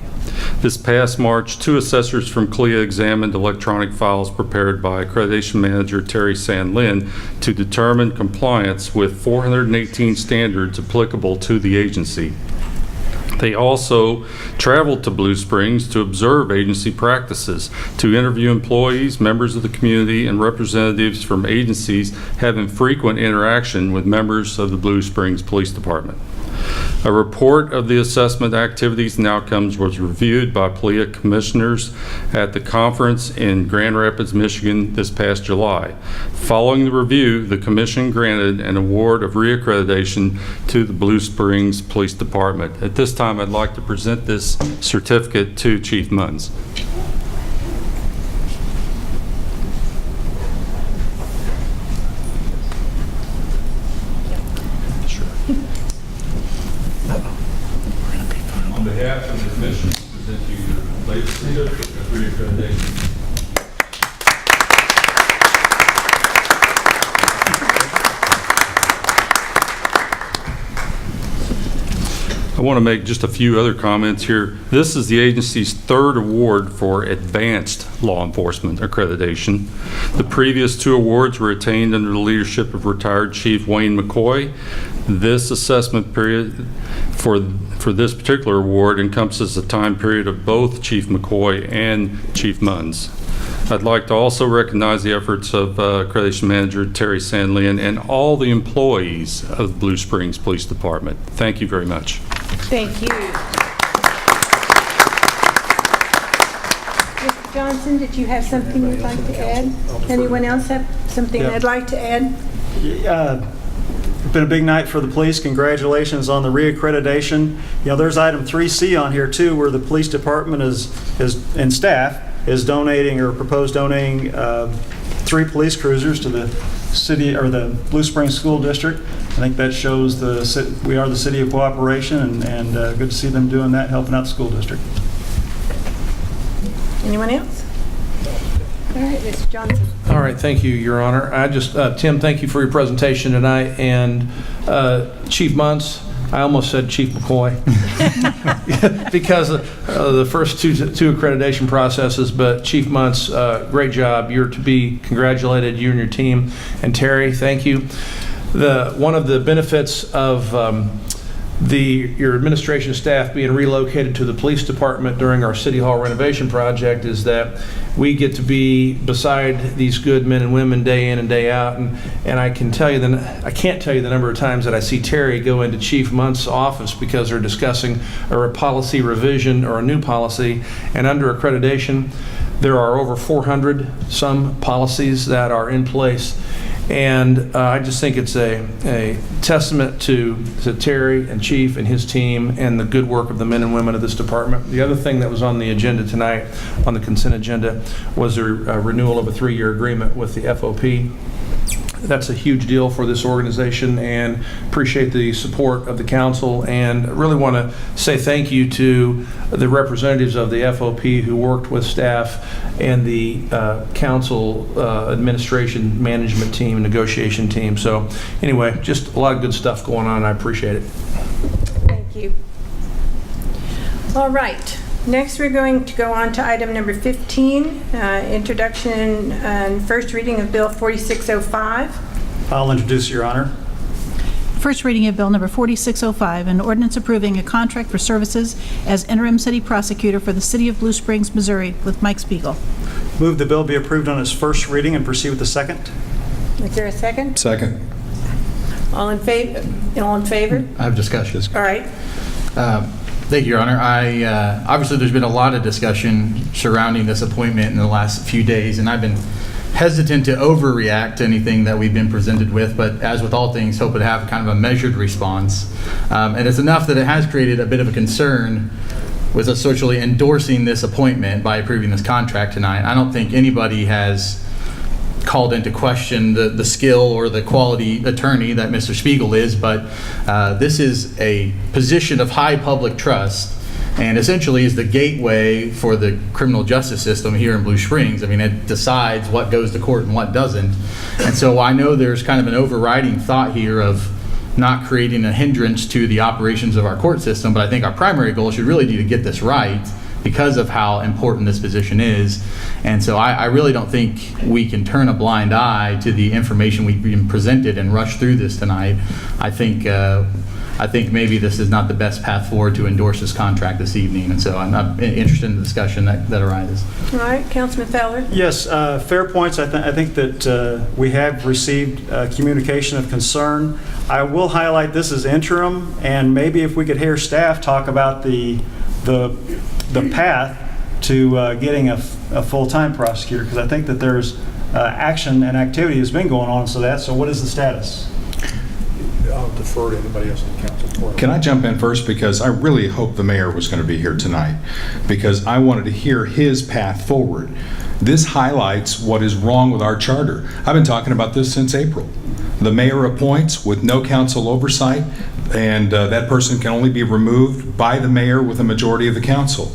This past March, 2 assessors from CLEA examined electronic files prepared by Accreditation Manager Terry Sandlin to determine compliance with 418 standards applicable to the agency. They also traveled to Blue Springs to observe agency practices, to interview employees, members of the community, and representatives from agencies having frequent interaction with members of the Blue Springs Police Department. A report of the assessment activities and outcomes was reviewed by PLEA commissioners at the conference in Grand Rapids, Michigan this past July. Following the review, the commission granted an award of reaccreditation to the Blue Springs Police Department. At this time, I'd like to present this certificate to Chief Munns. On behalf of the Commission, I present you your latest certificate of reaccreditation. I want to make just a few other comments here. This is the agency's 3rd award for advanced law enforcement accreditation. The previous 2 awards were attained under the leadership of retired Chief Wayne McCoy. This assessment period for this particular award encompasses the time period of both Chief McCoy and Chief Munns. I'd like to also recognize the efforts of Accreditation Manager Terry Sandlin and all the employees of the Blue Springs Police Department. Thank you very much. Thank you. Mr. Johnson, did you have something you'd like to add? Anyone else have something they'd like to add? It's been a big night for the police. Congratulations on the reaccreditation. You know, there's item 3C on here too, where the police department is and staff is donating or proposed donating 3 police cruisers to the city or the Blue Springs School District. I think that shows we are the city of cooperation, and good to see them doing that, helping out the school district. Anyone else? All right, Mr. Johnson. All right, thank you, Your Honor. Tim, thank you for your presentation tonight, and Chief Munns, I almost said Chief McCoy because the first two accreditation processes, but Chief Munns, great job. You're to be congratulated, you and your team. And Terry, thank you. One of the benefits of your administration staff being relocated to the police department during our City Hall renovation project is that we get to be beside these good men and women day in and day out, and I can't tell you the number of times that I see Terry go into Chief Munns' office because they're discussing a policy revision or a new policy, and under accreditation there are over 400 some policies that are in place. And I just think it's a testament to Terry and Chief and his team and the good work of the men and women of this department. The other thing that was on the agenda tonight, on the consent agenda, was a renewal of a 3-year agreement with the FOP. That's a huge deal for this organization, and appreciate the support of the council, and really want to say thank you to the representatives of the FOP who worked with staff and the council administration management team and negotiation team. So anyway, just a lot of good stuff going on. I appreciate it. Thank you. All right. Next, we're going to go on to item number 15, introduction and first reading of Bill 4605. I'll introduce, Your Honor. First reading of Bill Number 4605, an ordinance approving a contract for services as interim city prosecutor for the City of Blue Springs, Missouri, with Mike Spiegel. Move the bill be approved on its first reading and proceed with the second. Is there a second? Second. All in favor? All in favor? I have discussion. All right. Thank you, Your Honor. Obviously, there's been a lot of discussion surrounding this appointment in the last few days, and I've been hesitant to overreact to anything that we've been presented with, but as with all things, hope to have kind of a measured response. And it's enough that it has created a bit of a concern with us socially endorsing this appointment by approving this contract tonight. I don't think anybody has called into question the skill or the quality attorney that Mr. Spiegel is, but this is a position of high public trust and essentially is the gateway for the criminal justice system here in Blue Springs. I mean, it decides what goes to court and what doesn't. And so I know there's kind of an overriding thought here of not creating a hindrance to the operations of our court system, but I think our primary goal should really be to get this right because of how important this position is. And so I really don't think we can turn a blind eye to the information we've been presented and rush through this tonight. I think maybe this is not the best path forward to endorse this contract this evening, and so I'm interested in the discussion that arises. All right, Councilman Fowler? Yes, fair points. I think that we have received communication of concern. I will highlight this is interim, and maybe if we could hear staff talk about the path to getting a full-time prosecutor, because I think that there's action and activity has been going on. So what is the status? I'll defer to anybody else in the council. Can I jump in first? Because I really hope the mayor was going to be here tonight, because I wanted to hear his path forward. This highlights what is wrong with our charter. I've been talking about this since April. The mayor appoints with no council oversight, and that person can only be removed by the mayor with a majority of the council.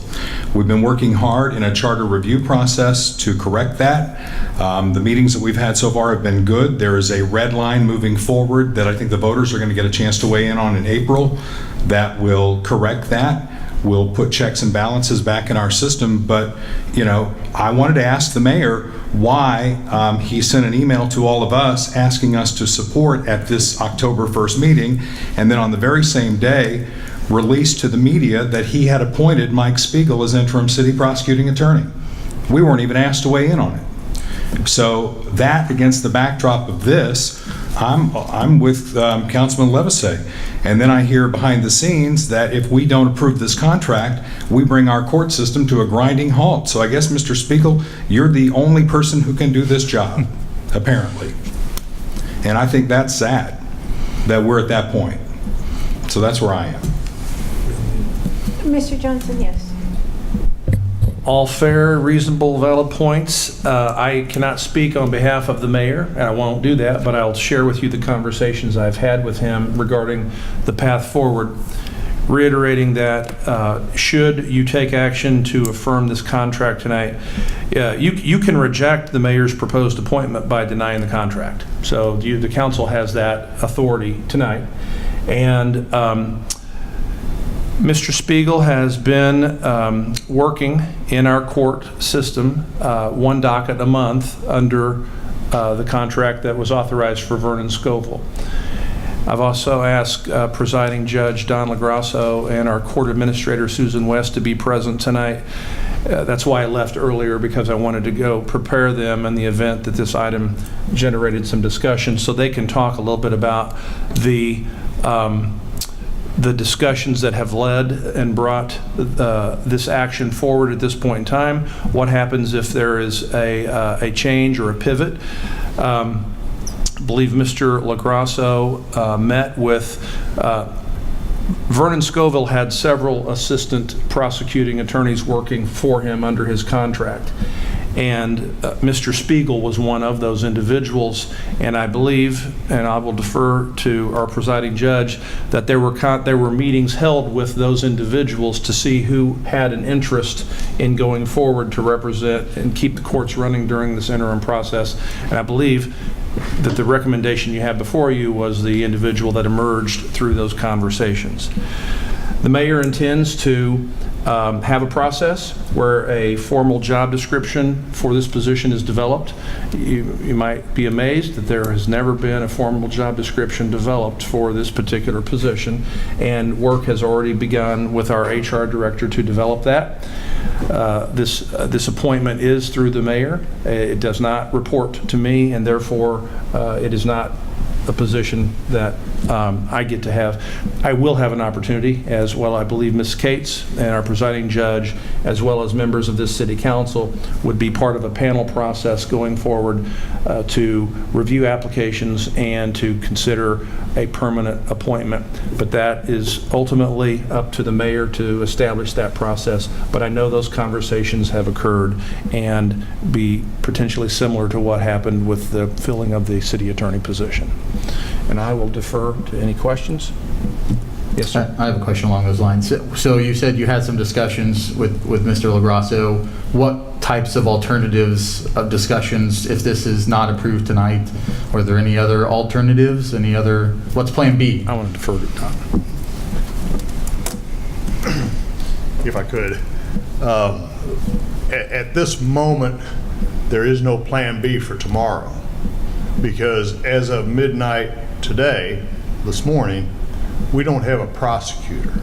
We've been working hard in a charter review process to correct that. The meetings that we've had so far have been good. There is a red line moving forward that I think the voters are going to get a chance to weigh in on in April that will correct that. We'll put checks and balances back in our system. But, you know, I wanted to ask the mayor why he sent an email to all of us asking us to support at this October 1st meeting, and then on the very same day released to the media that he had appointed Mike Spiegel as interim city prosecuting attorney. We weren't even asked to weigh in on it. So that, against the backdrop of this, I'm with Councilman Levisay. And then I hear behind the scenes that if we don't approve this contract, we bring our court system to a grinding halt. So I guess, Mr. Spiegel, you're the only person who can do this job, apparently. And I think that's sad that we're at that point. So that's where I am. Mr. Johnson, yes. All fair, reasonable, valid points. I cannot speak on behalf of the mayor, and I won't do that, but I'll share with you the conversations I've had with him regarding the path forward, reiterating that should you take action to affirm this contract tonight, you can reject the mayor's proposed appointment by denying the contract. So the council has that authority tonight. And Mr. Spiegel has been working in our court system, one docket a month under the contract that was authorized for Vernon Scoville. I've also asked Presiding Judge Don LaGrasso and our court administrator Susan West to be present tonight. That's why I left earlier, because I wanted to go prepare them in the event that this item generated some discussion, so they can talk a little bit about the discussions that have led and brought this action forward at this point in time. What happens if there is a change or a pivot? I believe Mr. LaGrasso met with Vernon Scoville had several assistant prosecuting attorneys working for him under his contract. And Mr. Spiegel was one of those individuals, and I believe, and I will defer to our presiding judge, that there were meetings held with those individuals to see who had an interest in going forward to represent and keep the courts running during this interim process. And I believe that the recommendation you have before you was the individual that emerged through those conversations. The mayor intends to have a process where a formal job description for this position is developed. You might be amazed that there has never been a formal job description developed for this particular position, and work has already begun with our HR director to develop that. This appointment is through the mayor. It does not report to me, and therefore it is not a position that I will have an opportunity, as well, I believe Ms. Cates and our presiding judge, as well as members of this city council, would be part of a panel process going forward to review applications and to consider a permanent appointment. But that is ultimately up to the mayor to establish that process. But I know those conversations have occurred and be potentially similar to what happened with the filling of the city attorney position. And I will defer to any questions. Yes, sir. I have a question along those lines. So you said you had some discussions with Mr. LaGrasso. What types of alternatives of discussions, if this is not approved tonight? Are there any other alternatives? What's plan B? I want to defer to Tom. If I could. At this moment, there is no plan B for tomorrow, because as of midnight today, this morning, we don't have a prosecutor.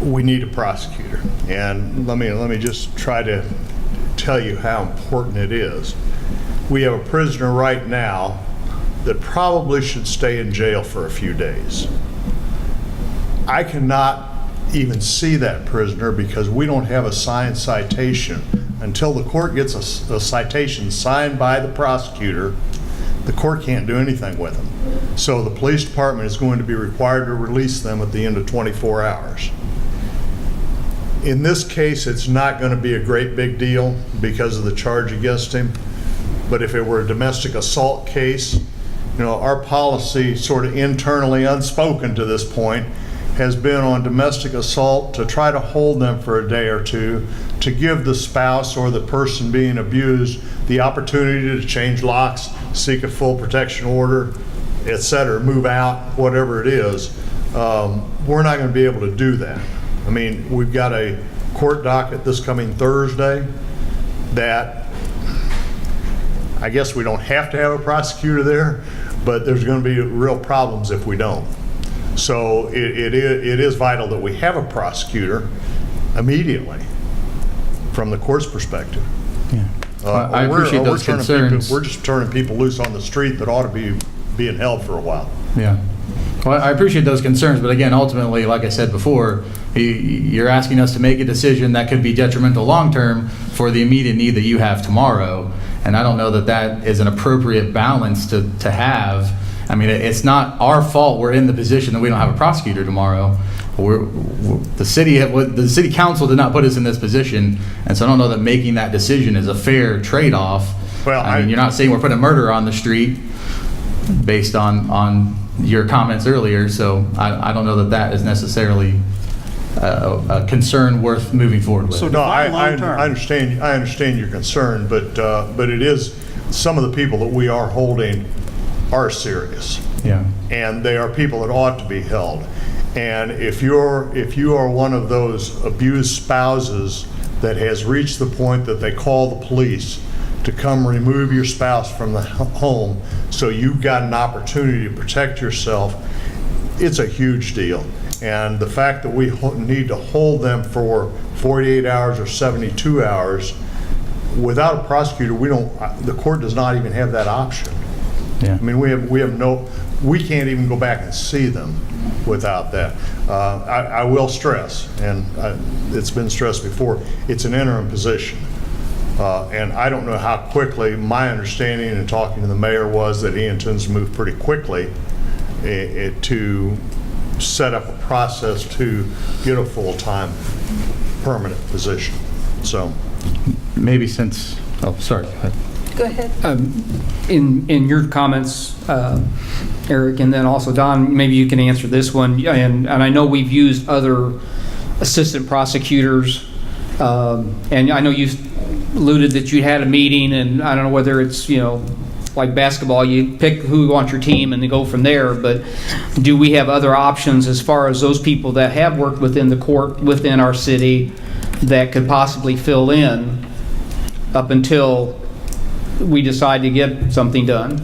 We need a prosecutor. And let me just try to tell you how important it is. We have a prisoner right now that probably should stay in jail for a few days. I cannot even see that prisoner because we don't have a signed citation. Until the court gets a citation signed by the prosecutor, the court can't do anything with them. So the police department is going to be required to release them at the end of 24 hours. In this case, it's not going to be a great big deal because of the charge against him. But if it were a domestic assault case, our policy sort of internally, unspoken to this point, has been on domestic assault to try to hold them for a day or two, to give the spouse or the person being abused the opportunity to change locks, seek a full protection order, etc., move out, whatever it is. We're not going to be able to do that. I mean, we've got a court docket this coming Thursday that I guess we don't have to have a prosecutor there, but there's going to be real problems if we don't. So it is vital that we have a prosecutor immediately from the court's perspective. Yeah. I appreciate those concerns. We're just turning people loose on the street that ought to be being held for a while. Yeah. Well, I appreciate those concerns, but again, ultimately, like I said before, you're asking us to make a decision that could be detrimental long-term for the immediate need that you have tomorrow, and I don't know that that is an appropriate balance to have. I mean, it's not our fault we're in the position that we don't have a prosecutor tomorrow. The city council did not put us in this position, and so I don't know that making that decision is a fair trade-off. Well, I mean, you're not saying we're putting a murderer on the street based on your comments earlier, so I don't know that that is necessarily a concern worth moving forward with. So no, I understand your concern, but it is, some of the people that we are holding are serious. Yeah. And they are people that ought to be held. And if you are one of those abused spouses that has reached the point that they call the police to come remove your spouse from the home so you've got an opportunity to protect yourself, it's a huge deal. And the fact that we need to hold them for 48 hours or 72 hours without a prosecutor, the court does not even have that option. Yeah. I mean, we can't even go back and see them without that. I will stress, and it's been stressed before, it's an interim position. And I don't know how quickly, my understanding in talking to the mayor was that he intends to move pretty quickly to set up a process to get a full-time permanent position. So maybe since, oh, sorry, go ahead. Go ahead. In your comments, Eric, and then also Don, maybe you can answer this one. And I know we've used other assistant prosecutors, and I know you alluded that you had a meeting, and I don't know whether it's, like basketball, you pick who you want your team and then go from there, but do we have other options as far as those people that have worked within the court, within our city, that could possibly fill in up until we decide to get something done?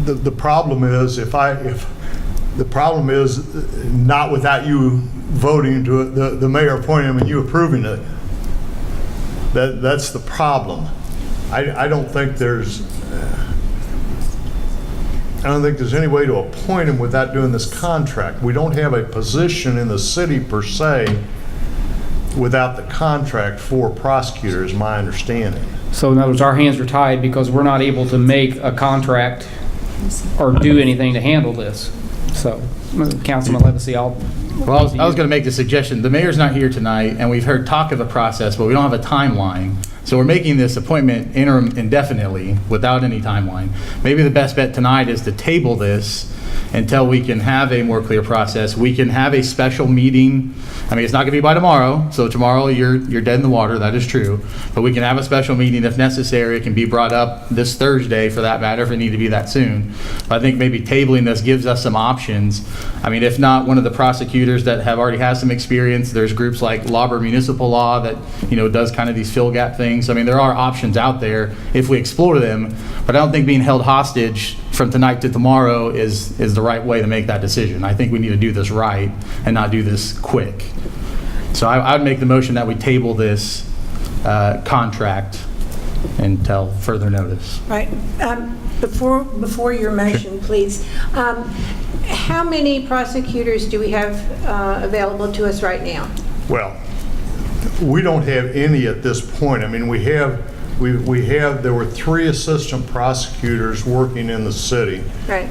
The problem is the problem is not without you voting to the mayor appointing him and you approving it. That's the problem. I don't think there's I don't think there's any way to appoint him without doing this contract. We don't have a position in the city per se without the contract for prosecutor, is my understanding. So in other words, our hands are tied because we're not able to make a contract or do anything to handle this. So, Councilman Levesey, Well, I was going to make the suggestion. The mayor's not here tonight, and we've heard talk of a process, but we don't have a timeline. So we're making this appointment interim indefinitely without any timeline. Maybe the best bet tonight is to table this until we can have a more clear process. We can have a special meeting. I mean, it's not going to be by tomorrow, so tomorrow you're dead in the water, that is true. But we can have a special meeting if necessary. It can be brought up this Thursday, for that matter, if it need to be that soon. But I think maybe tabling this gives us some options. I mean, if not, one of the prosecutors that have already had some experience, there's groups like Lauber Municipal Law that, you know, does kind of these fill gap things. I mean, there are options out there if we explore them, but I don't think being held hostage from tonight to tomorrow is the right way to make that decision. I think we need to do this right and not do this quick. So I would make the motion that we table this contract until further notice. Right. Before your motion, please, how many prosecutors do we have available to us right now? Well, we don't have any at this point. I mean, there were 3 assistant prosecutors working in the city. Right.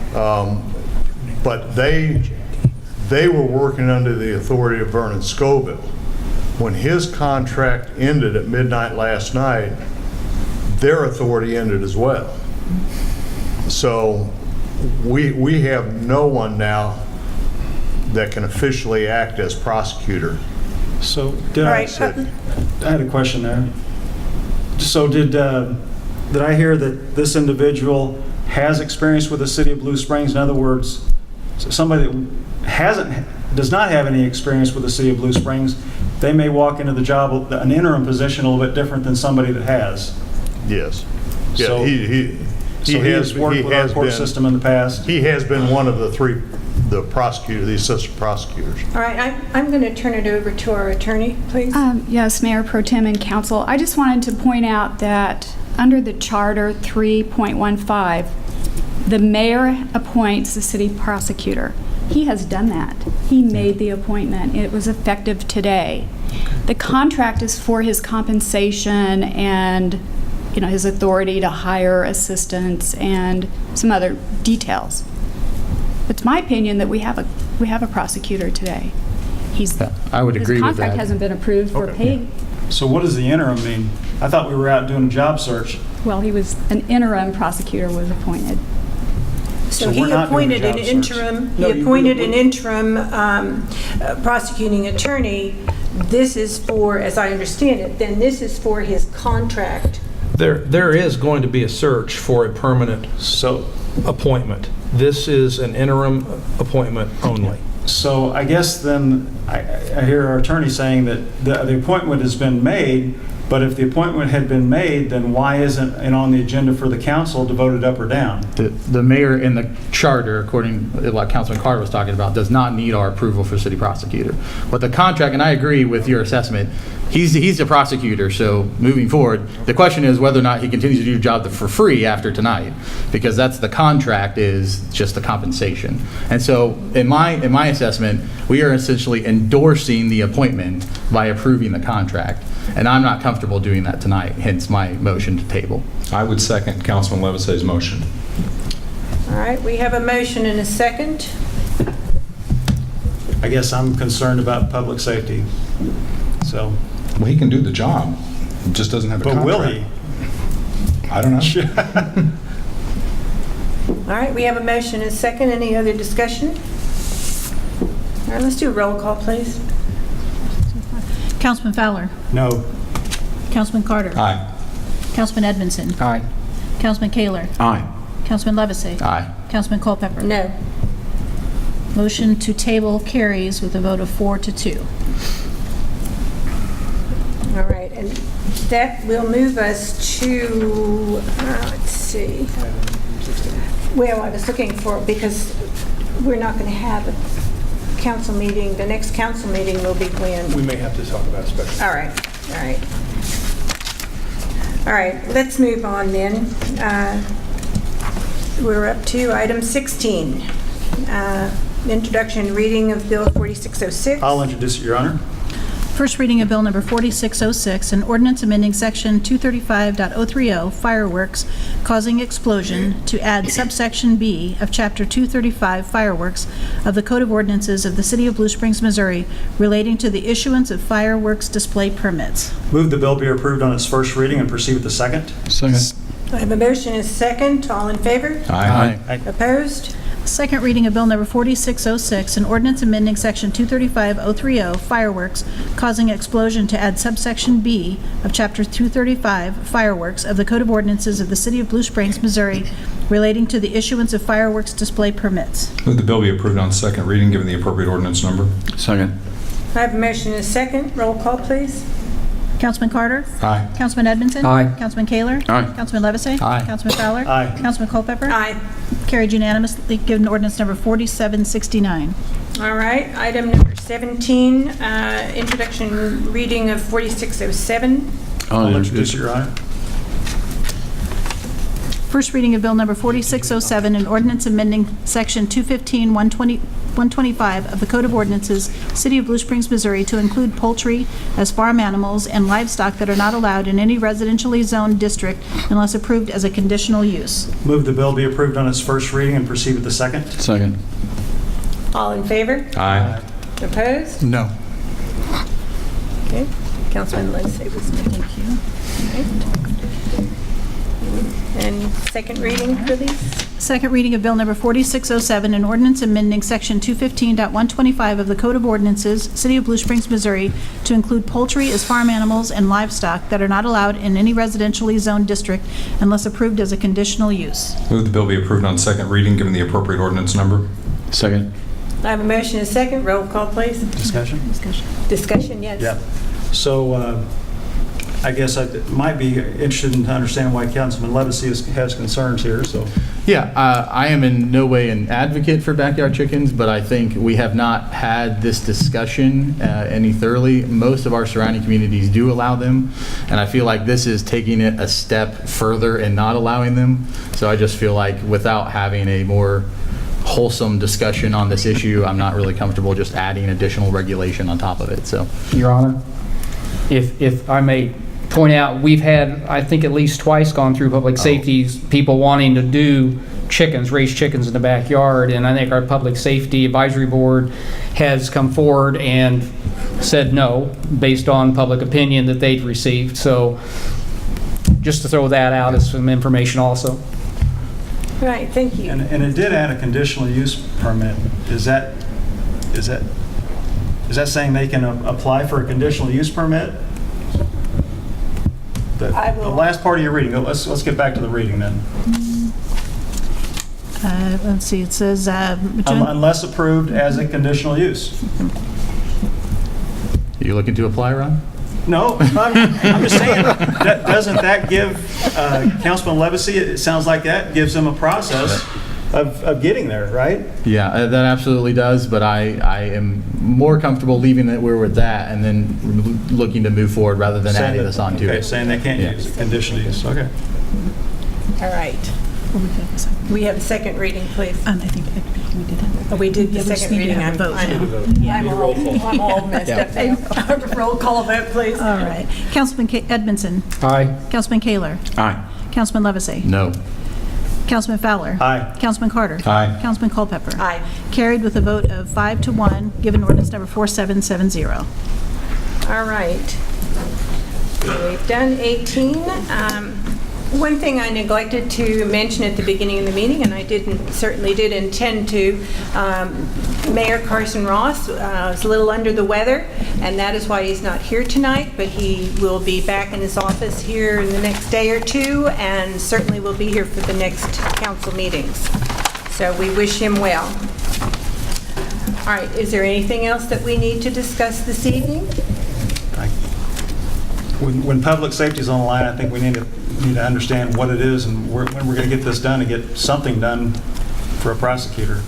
But they were working under the authority of Vernon Scoville. When his contract ended at midnight last night, their authority ended as well. So we have no one now that can officially act as prosecutor. So I had a question there. So did I hear that this individual has experience with the city of Blue Springs? In other words, somebody that does not have any experience with the city of Blue Springs, they may walk into the job, an interim position, a little bit different than somebody that has. Yes. Yeah, So he has worked with our court system in the past. He has been one of the 3, the assistant prosecutors. All right, I'm going to turn it over to our attorney, please. Yes, Mayor Pro Tem and Council. I just wanted to point out that under the Charter 3.15, the mayor appoints the city prosecutor. He has done that. He made the appointment. It was effective today. The contract is for his compensation and, you know, his authority to hire assistants and some other details. It's my opinion that we have a prosecutor today. I would agree with that. His contract hasn't been approved or paid. So what does the interim mean? I thought we were out doing a job search. Well, an interim prosecutor was appointed. So he appointed an interim. He appointed an interim prosecuting attorney. This is for, as I understand it, then this is for his contract. There is going to be a search for a permanent appointment. This is an interim appointment only. So I guess then I hear our attorney saying that the appointment has been made, but if the appointment had been made, then why isn't it on the agenda for the council to vote it up or down? The mayor in the charter, according to what Councilman Carter was talking about, does not need our approval for city prosecutor. But the contract, and I agree with your assessment, he's the prosecutor, so moving forward, the question is whether or not he continues to do the job for free after tonight, because that's the contract is just the compensation. And so in my assessment, we are essentially endorsing the appointment by approving the contract. And I'm not comfortable doing that tonight, hence my motion to table. I would second Councilman Levesey's motion. All right, we have a motion and a second. I guess I'm concerned about public safety. So. Well, he can do the job. He just doesn't have a contract. But will he? I don't know. All right, we have a motion and a second. Any other discussion? All right, let's do a roll call, please. Councilman Fowler. No. Councilman Carter. Aye. Councilman Edmondson. Aye. Councilman Kaler. Aye. Councilman Levesey. Aye. Councilman Culpepper. No. Motion to table carries with a vote of 4-2. All right, and that will move us to, let's see. Well, I was looking for, because we're not going to have a council meeting. The next council meeting will be when? We may have to talk about special. All right, all right. All right, let's move on then. we're up to item 16. Introduction and reading of Bill 4606. I'll introduce it, Your Honor. First reading of Bill Number 4606, an ordinance amending Section 235.030 fireworks causing explosion to add subsection B of Chapter 235 fireworks of the Code of Ordinances of the City of Blue Springs, Missouri relating to the issuance of fireworks display permits. Move the bill be approved on its first reading and proceed with the second. Second. I have a motion and a second. All in favor? Aye. Opposed? Second reading of Bill Number 4606, an ordinance amending Section 235.030 fireworks causing explosion to add subsection B of Chapter 235 fireworks of the Code of Ordinances of the City of Blue Springs, Missouri relating to the issuance of fireworks display permits. Move the bill be approved on second reading, given the appropriate ordinance number. Second. I have a motion and a second. Roll call, please. Councilman Carter? Aye. Councilman Edmondson? Aye. Councilman Kaler? Aye. Councilman Levesey? Aye. Councilman Fowler? Aye. Councilman Culpepper? Aye. Carried unanimously, given ordinance number 4769. All right, item number 17, introduction reading of 4607. I'll introduce it, Your Honor. First reading of Bill Number 4607, an ordinance amending Section 215-125 of the Code of Ordinances, City of Blue Springs, Missouri, to include poultry as farm animals and livestock that are not allowed in any residentially zoned district unless approved as a conditional use. Move the bill be approved on its first reading and proceed with the second. Second. All in favor? Aye. Opposed? No. Okay. Councilman Levesey was making. Thank you. And second reading for these? Second reading of Bill Number 4607, an ordinance amending Section 215.125 of the Code of Ordinances, City of Blue Springs, Missouri, to include poultry as farm animals and livestock that are not allowed in any residentially zoned district unless approved as a conditional use. Move the bill be approved on second reading, given the appropriate ordinance number. Second. I have a motion and a second. Roll call, please. Discussion? Discussion, yes. Yeah. So I guess I might be interested in understanding why Councilman Levesey has concerns here, so. Yeah, I am in no way an advocate for backyard chickens, but I think we have not had this discussion any thoroughly. Most of our surrounding communities do allow them, and I feel like this is taking it a step further and not allowing them. So I just feel like without having a more wholesome discussion on this issue, I'm not really comfortable just adding additional regulation on top of it. So, Your Honor, if I may point out, we've had, I think at least twice gone through public safety, people wanting to do chickens, raise chickens in the backyard, and I think our Public Safety Advisory Board has come forward and said no, based on public opinion that they'd received. So just to throw that out as some information also. Right, thank you. And it did add a conditional use permit. Is that saying they can apply for a conditional use permit? The last part of your reading, let's get back to the reading then. Let's see, it says... Unless approved as a conditional use. are you looking to apply, Ron? No, I'm just saying, doesn't that give Councilman Levesey, it sounds like that gives him a process of getting there, right? Yeah, that absolutely does, but I am more comfortable leaving it where we're at and then looking to move forward rather than adding this on to it. Okay, saying they can't use conditional use, okay. All right. We have a second reading, please. I think we did have we did the second reading. I'm all messed up now. Roll call vote, please. All right. Councilman Edmondson. Aye. Councilman Kaler. Aye. Councilman Levesey. No. Councilman Fowler. Aye. Councilman Carter. Aye. Councilman Culpepper. Aye. Carried with a vote of 5-1, given ordinance number 4770. All right. We've done 18. One thing I neglected to mention at the beginning of the meeting, and I certainly did intend to, Mayor Carson Ross was a little under the weather, and that is why he's not here tonight, but he will be back in his office here in the next day or two, and certainly will be here for the next council meetings. So we wish him well. All right, is there anything else that we need to discuss this evening? When public safety is on the line, I think we need to understand what it is and when we're going to get this done and get something done for a prosecutor.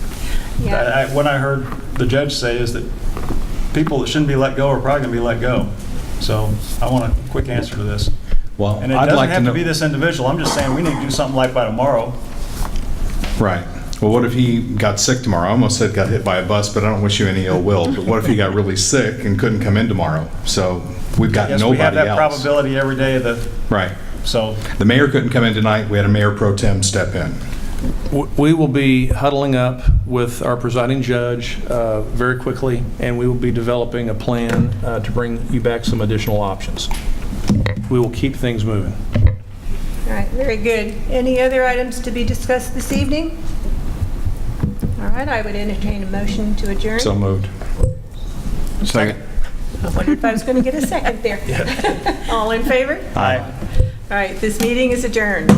Yeah. What I heard the judge say is that people that shouldn't be let go are probably going to be let go. So I want a quick answer to this. Well, And it doesn't have to be this individual. I'm just saying we need to do something like by tomorrow. Right. Well, what if he got sick tomorrow? I almost said got hit by a bus, but I don't wish you any ill will. But what if he got really sick and couldn't come in tomorrow? So we've got Yes, nobody we have that else. probability every day of the, Right. so. The mayor couldn't come in tonight. We had a mayor pro tem step in. We will be huddling up with our presiding judge very quickly, and we will be developing a plan to bring you back some additional options. We will keep things moving. All right, very good. Any other items to be discussed this evening? All right, I would entertain a motion to adjourn. So moved. Second. I wondered if I was going to get a second there. All in favor? Aye. All right, this meeting is adjourned.